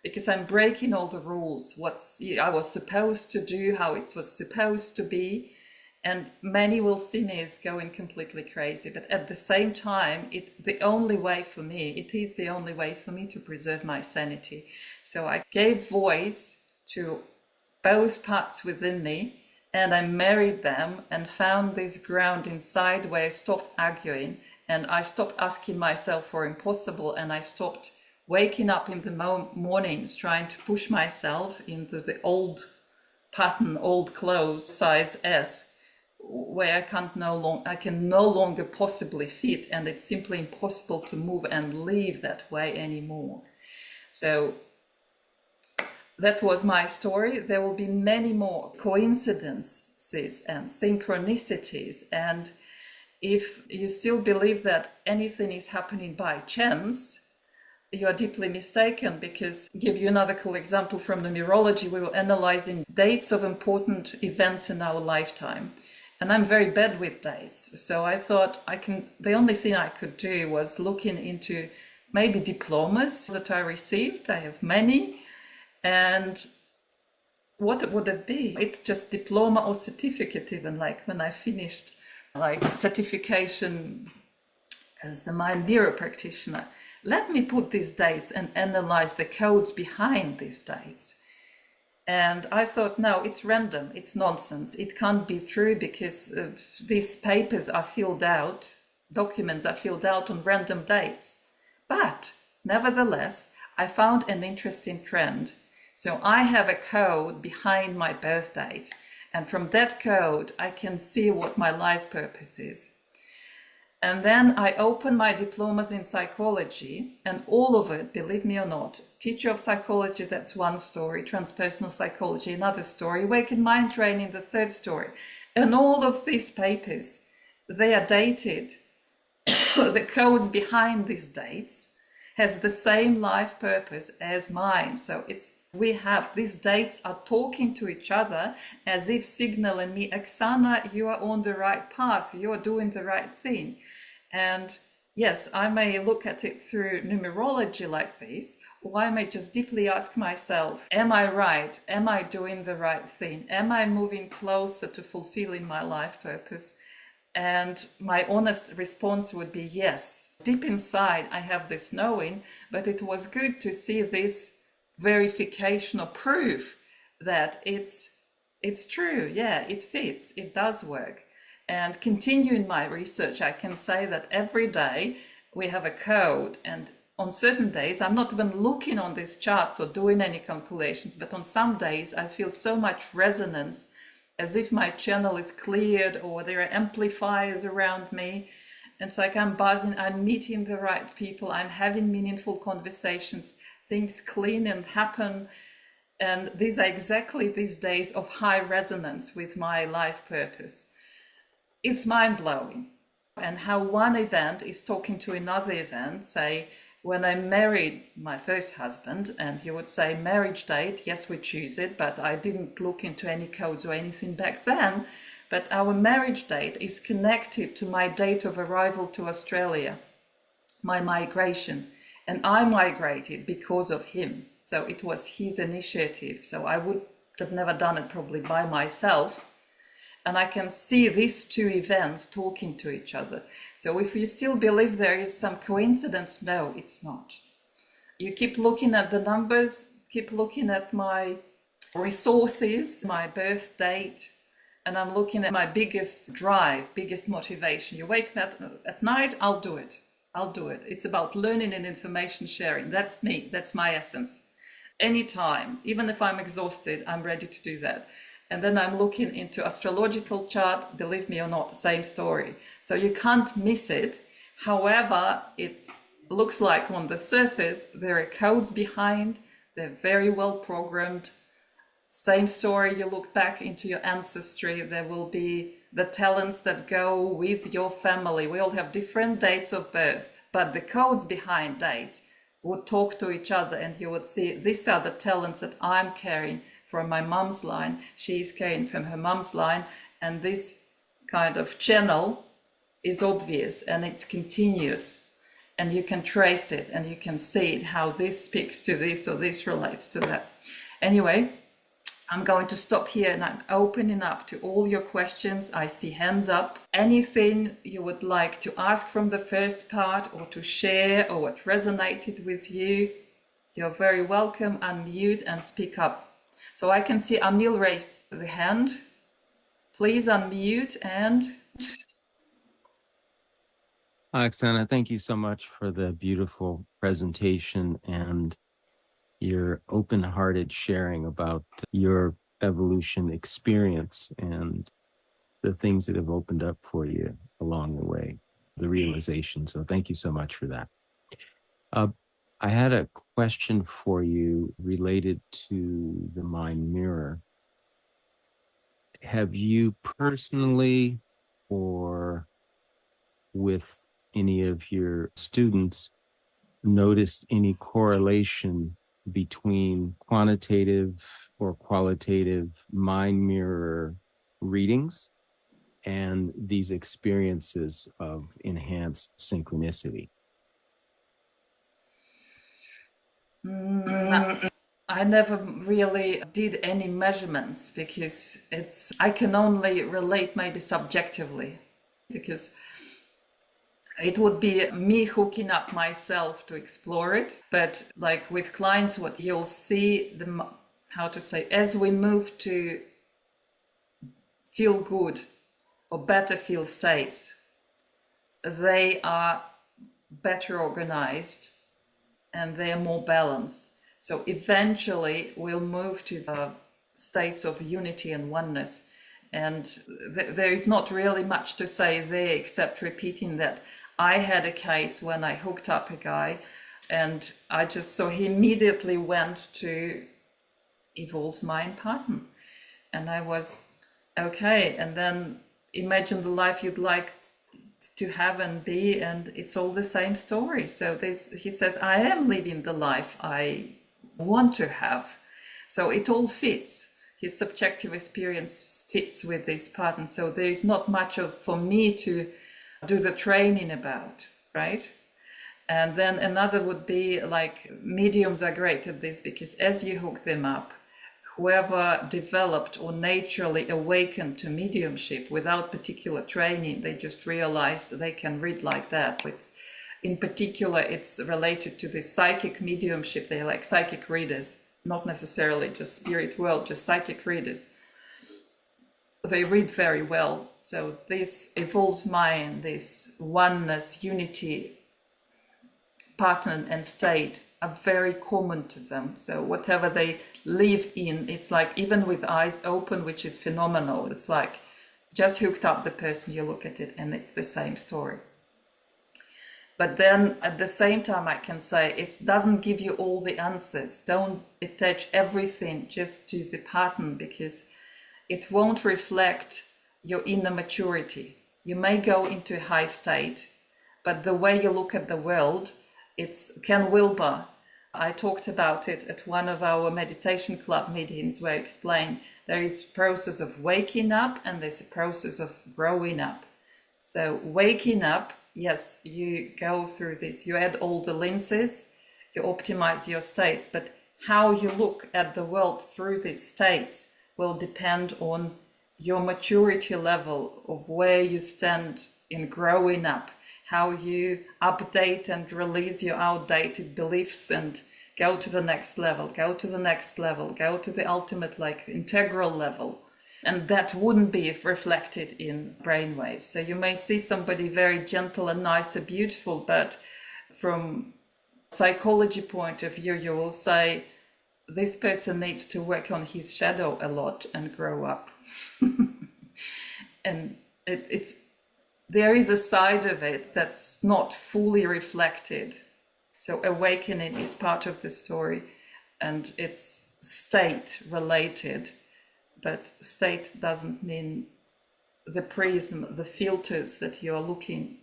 because I'm breaking all the rules, what I was supposed to do, how it was supposed to be, and many will see me as going completely crazy. But at the same time, it is the only way for me to preserve my sanity. So I gave voice to both parts within me, and I married them and found this ground inside where I stopped arguing and I stopped asking myself for impossible, and I stopped waking up in the mornings trying to push myself into the old pattern, old clothes, size S, where I can no longer possibly fit, and it's simply impossible to move and live that way anymore. So that was my story. There will be many more coincidences, and synchronicities. And if you still believe that anything is happening by chance, you are deeply mistaken, because give you another cool example from the neurology. We were analyzing dates of important events in our lifetime. And I'm very bad with dates. So I thought the only thing I could do was looking into maybe diplomas that I received. I have many. And what would it be? It's just diploma or certificate, even like when I finished like certification as the mind mirror practitioner. Let me put these dates and analyze the codes behind these dates. And I thought, no, it's random, it's nonsense. It can't be true, because these papers are filled out, documents are filled out on random dates. But nevertheless, I found an interesting trend. So I have a code behind my birth date. And from that code, I can see what my life purpose is. And then I opened my diplomas in psychology, and all of it, believe me or not, teacher of psychology, that's one story, transpersonal psychology, another story, awakened mind training, the third story. And all of these papers, they are dated. The codes behind these dates has the same life purpose as mine. So we have these dates are talking to each other as if signaling me, Oxana, you are on the right path, you are doing the right thing. And yes, I may look at it through numerology like this, or I may just deeply ask myself, am I right? Am I doing the right thing? Am I moving closer to fulfilling my life purpose? And my honest response would be yes. Deep inside, I have this knowing, but it was good to see this verification or proof that it's true. Yeah, it fits, it does work. And continuing my research, I can say that every day we have a code, and on certain days, I'm not even looking on these charts or doing any calculations, but on some days I feel so much resonance, as if my channel is cleared or there are amplifiers around me. It's like I'm buzzing, I'm meeting the right people, I'm having meaningful conversations, things clean and happen. And these are exactly these days of high resonance with my life purpose. It's mind-blowing. And how one event is talking to another event. Say, when I married my first husband, and you would say marriage date, yes, we choose it, but I didn't look into any codes or anything back then. But our marriage date is connected to my date of arrival to Australia, my migration. And I migrated because of him. So it was his initiative. So I would have never done it probably by myself. And I can see these two events talking to each other. So if you still believe there is some coincidence, no, it's not. You keep looking at the numbers, keep looking at my resources, my birth date, and I'm looking at my biggest drive, biggest motivation. You wake up at night, I'll do it. I'll do it. It's about learning and information sharing. That's me. That's my essence. Anytime, even if I'm exhausted, I'm ready to do that. And then I'm looking into astrological chart, believe me or not, same story. So you can't miss it. However, it looks like on the surface, there are codes behind, they're very well programmed. Same story, you look back into your ancestry, there will be the talents that go with your family. We all have different dates of birth, but the codes behind dates would talk to each other, and you would see these are the talents that I'm carrying from my mom's line, she is carrying from her mom's line, and this kind of channel is obvious and it's continuous, and you can trace it and you can see it, how this speaks to this or this relates to that. Anyway, I'm going to stop here and I'm opening up to all your questions. I see hand up. Anything you would like to ask from the first part or to share, or what resonated with you, you're very welcome. Unmute and speak up. So I can see Amil raised the hand. Please unmute and... Oxana, thank you so much for the beautiful presentation and your open-hearted sharing about your evolution experience and the things that have opened up for you along the way, the realization. So thank you so much for that. I had a question for you related to the mind mirror. have you personally or with any of your students noticed any correlation between quantitative or qualitative mind mirror readings and these experiences of enhanced synchronicity? I never really did any measurements because I can only relate maybe subjectively, because it would be me hooking up myself to explore it. But like with clients, what you'll see, how to say, as we move to feel good or better feel states, they are better organized and they are more balanced. So eventually we'll move to the states of unity and oneness. And there is not really much to say there except repeating that I had a case when I hooked up a guy, and so he immediately went to Evolve's mind pattern. And I was, okay, and then imagine the life you'd like to have and be, and it's all the same story. So he says, I am living the life I want to have. So it all fits. His subjective experience fits with this pattern. So there is not much for me to do the training about, right? And then another would be like, mediums are great at this because as you hook them up, whoever developed or naturally awakened to mediumship without particular training, they just realized they can read like that. In particular, it's related to this psychic mediumship. They're like psychic readers, not necessarily just spirit world, just psychic readers. They read very well. So this evolved mind, this oneness, unity pattern and state are very common to them. So whatever they live in, it's like even with eyes open, which is phenomenal. It's like just hooked up the person, you look at it and it's the same story. But then at the same time, I can say it doesn't give you all the answers. Don't attach everything just to the pattern, because it won't reflect your inner maturity. You may go into a high state, but the way you look at the world, it's Ken Wilber. I talked about it at one of our meditation club meetings where I explained there is a process of waking up and there's a process of growing up. So waking up, yes, you go through this, you add all the lenses, you optimize your states, but how you look at the world through these states will depend on your maturity level of where you stand in growing up, how you update and release your outdated beliefs and go to the next level, go to the next level, go to the ultimate, like, integral level. And that wouldn't be reflected in brainwaves. So you may see somebody very gentle and nice and beautiful, but from psychology point of view, you will say, this person needs to work on his shadow a lot and grow up. And there is a side of it that's not fully reflected. So awakening is part of the story, and it's state related, but state doesn't mean the prism, the filters that you're looking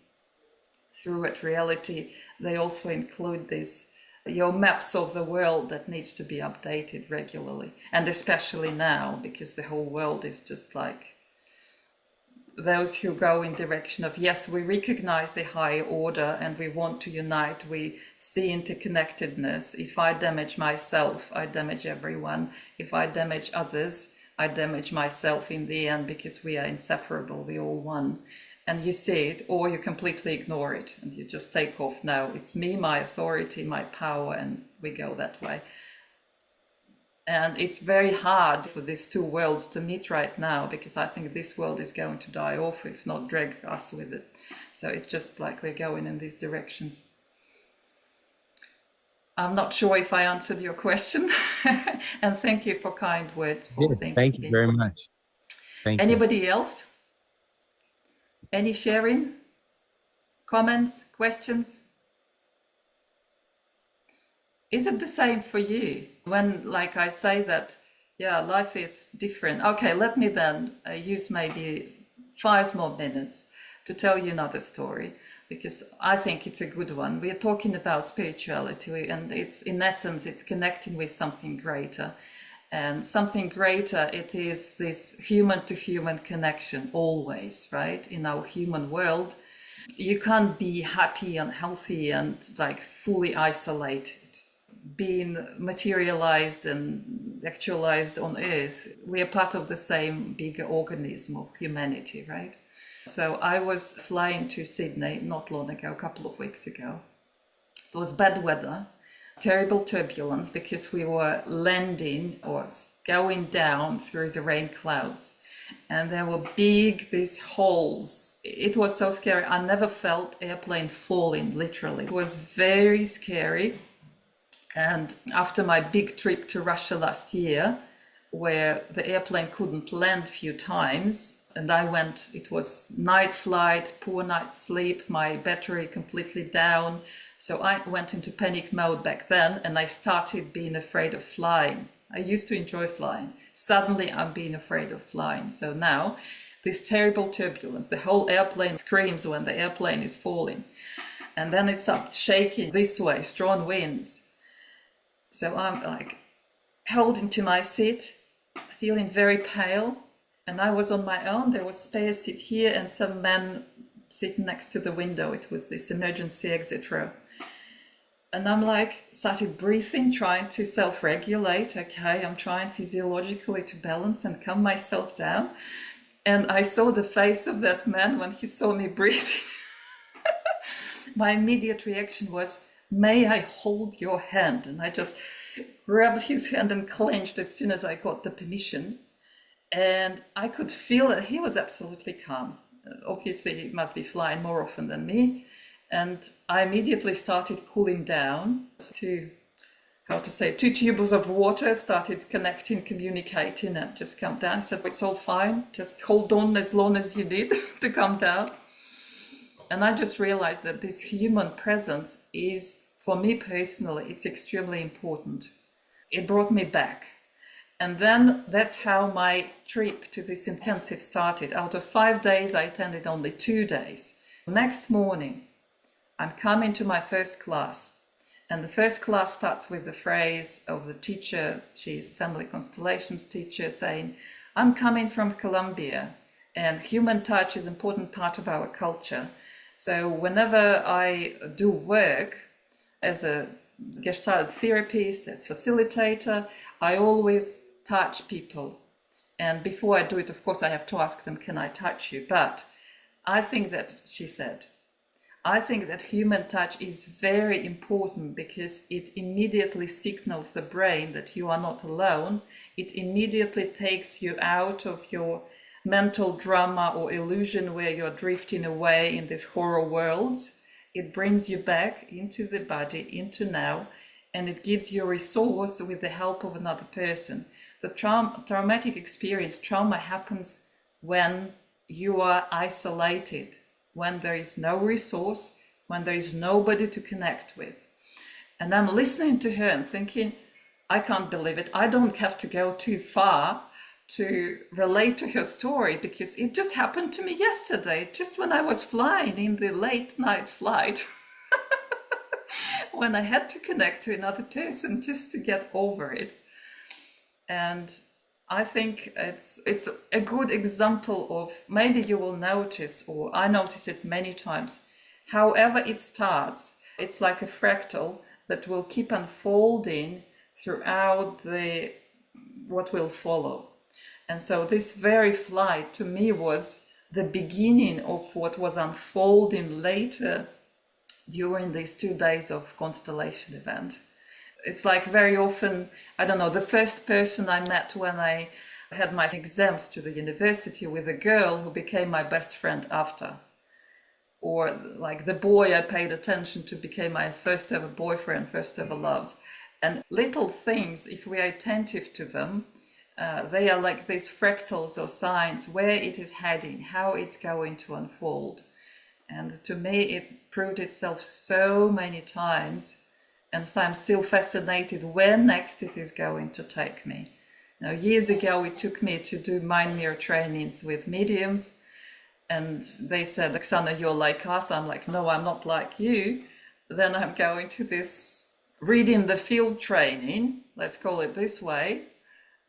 through at reality. They also include this, your maps of the world that needs to be updated regularly, and especially now, because the whole world is just like, those who go in direction of, yes, we recognize the higher order and we want to unite, we see interconnectedness. If I damage myself, I damage everyone. If I damage others, I damage myself in the end, because we are inseparable, we all one. And you see it, or you completely ignore it and you just take off. No, it's me, my authority, my power, and we go that way. And it's very hard for these two worlds to meet right now, because I think this world is going to die off, if not drag us with it. So it's just like we're going in these directions. I'm not sure if I answered your question. And thank you for kind words. Thank you very much. Thank you. Anybody else? Any sharing? Comments? Questions? Is it the same for you? When, like I say that Yeah, life is different. Okay, let me then use maybe 5 more minutes to tell you another story, because I think it's a good one. We are talking about spirituality, and it's, in essence, it's connecting with something greater. And something greater, it is this human to human connection always, right? In our human world, you can't be happy and healthy and like fully isolated. Being materialized and actualized on earth, we are part of the same bigger organism of humanity, right? So I was flying to Sydney not long ago, a couple of weeks ago. It was bad weather, terrible turbulence, because we were landing or going down through the rain clouds, and there were these holes. It was so scary. I never felt airplane falling, literally. It was very scary. And after my big trip to Russia last year, where the airplane couldn't land a few times, and I went, it was night flight, poor night's sleep, my battery completely down. So I went into panic mode back then, and I started being afraid of flying. I used to enjoy flying. Suddenly I'm being afraid of flying. So now this terrible turbulence, the whole airplane screams when the airplane is falling. And then it starts shaking this way, strong winds. So I'm like holding to my seat, feeling very pale. And I was on my own. There was spare seat here and some men sitting next to the window. It was this emergency exit row. And I'm like, started breathing, trying to self-regulate. Okay, I'm trying physiologically to balance and calm myself down. And I saw the face of that man when he saw me breathing. My immediate reaction was, may I hold your hand? And I just grabbed his hand and clenched as soon as I got the permission. And I could feel that he was absolutely calm. Obviously, he must be flying more often than me. And I immediately started cooling down to, two tubes of water, started connecting, communicating, and just calm down. I said, it's all fine. Just hold on as long as you need to calm down. And I just realized that this human presence is, for me personally, it's extremely important. It brought me back. And then that's how my trip to this intensive started. Out of 5 days, I attended only 2 days. Next morning, I'm coming to my first class. And the first class starts with the phrase of the teacher, she's family constellations teacher, saying, I'm coming from Colombia, and human touch is an important part of our culture. So whenever I do work as a Gestalt therapist, as facilitator, I always touch people. And before I do it, of course, I have to ask them, can I touch you? But I think that, she said, I think that human touch is very important because it immediately signals the brain that you are not alone. It immediately takes you out of your mental drama or illusion where you're drifting away in these horror worlds. It brings you back into the body, into now, and it gives you a resource with the help of another person. The traumatic experience, trauma happens when you are isolated, when there is no resource, when there is nobody to connect with. And I'm listening to her and thinking, I can't believe it. I don't have to go too far to relate to her story because it just happened to me yesterday, just when I was flying in the late night flight, when I had to connect to another person just to get over it. And I think it's a good example of, maybe you will notice, or I notice it many times, however it starts, it's like a fractal that will keep unfolding throughout what will follow. And so this very flight to me was the beginning of what was unfolding later during these 2 days of constellation event. It's like very often, I don't know, the first person I met when I had my exams to the university with a girl who became my best friend after. Or like the boy I paid attention to became my first ever boyfriend, first ever love. And little things, if we are attentive to them, they are like these fractals or signs where it is heading, how it's going to unfold. And to me, it proved itself so many times. And so I'm still fascinated where next it is going to take me. Now, years ago, it took me to do mind mirror trainings with mediums, and they said, Oxana, you're like us. I'm like, no, I'm not like you. Then I'm going to this reading the field training, let's call it this way,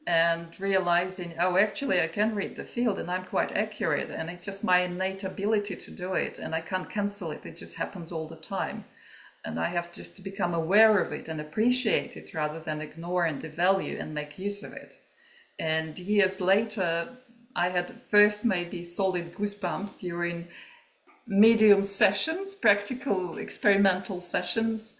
and realizing, oh, actually, I can read the field and I'm quite accurate, and it's just my innate ability to do it, and I can't cancel it. It just happens all the time. And I have just to become aware of it and appreciate it rather than ignore and devalue and make use of it. And years later, I had first maybe solid goosebumps during medium sessions, practical experimental sessions.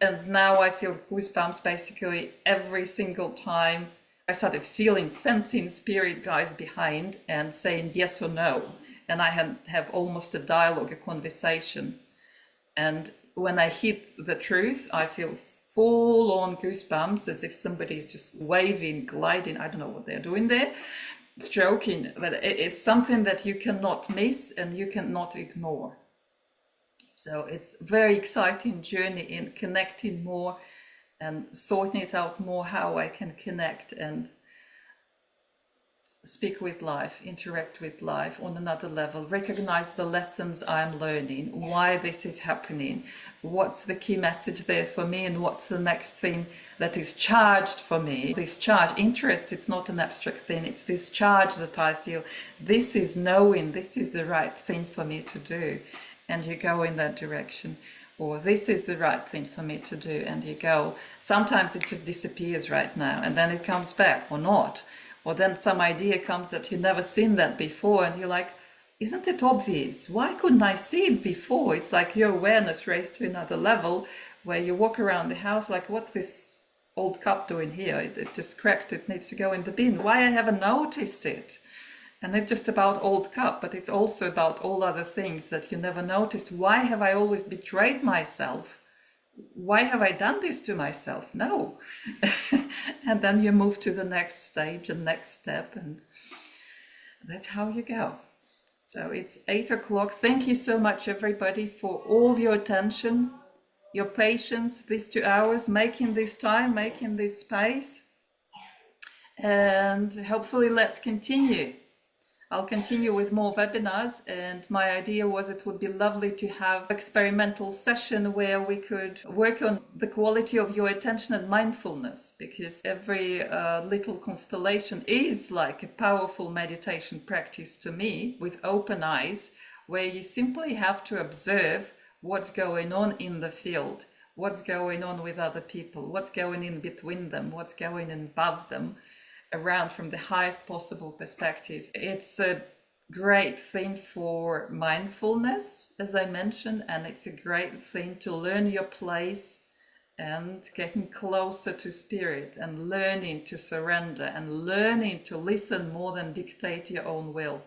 And now I feel goosebumps basically every single time I started feeling, sensing spirit guides behind and saying yes or no. And I have almost a dialogue, a conversation. And when I hit the truth, I feel full on goosebumps, as if somebody's just waving, gliding. I don't know what they're doing there, stroking, but it's something that you cannot miss and you cannot ignore. So it's a very exciting journey in connecting more and sorting it out more, how I can connect and speak with life, interact with life on another level, recognize the lessons I'm learning, why this is happening, what's the key message there for me, and what's the next thing that is charged for me. This charge, interest, it's not an abstract thing, it's this charge that I feel, this is knowing, this is the right thing for me to do, and you go in that direction. Or this is the right thing for me to do, and you go. Sometimes it just disappears right now, and then it comes back, or not. Or then some idea comes that you've never seen that before, and you're like, isn't it obvious? Why couldn't I see it before? It's like your awareness raised to another level where you walk around the house like, what's this old cup doing here? It just cracked, it needs to go in the bin. Why I haven't noticed it? And it's just about old cup, but it's also about all other things that you never noticed. Why have I always betrayed myself? Why have I done this to myself? No. And then you move to the next stage and next step, and that's how you go. So it's 8 o'clock. Thank you so much, everybody, for all your attention, your patience, these 2 hours, making this time, making this space. And hopefully let's continue. I'll continue with more webinars, and my idea was it would be lovely to have an experimental session where we could work on the quality of your attention and mindfulness, because every little constellation is like a powerful meditation practice to me, with open eyes, where you simply have to observe what's going on in the field, what's going on with other people, what's going in between them, what's going in above them, around from the highest possible perspective. It's a great thing for mindfulness, as I mentioned, and it's a great thing to learn your place and getting closer to spirit and learning to surrender and learning to listen more than dictate your own will.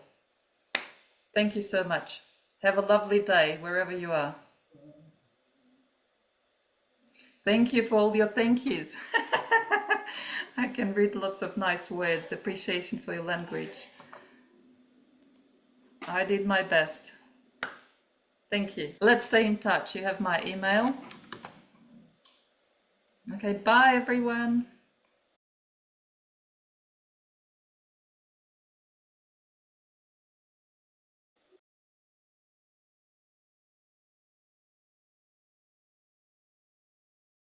Thank you so much. Have a lovely day wherever you are. Thank you for all your thank yous. I can read lots of nice words, appreciation for your language. I did my best. Thank you. Let's stay in touch. You have my email. Okay, bye everyone.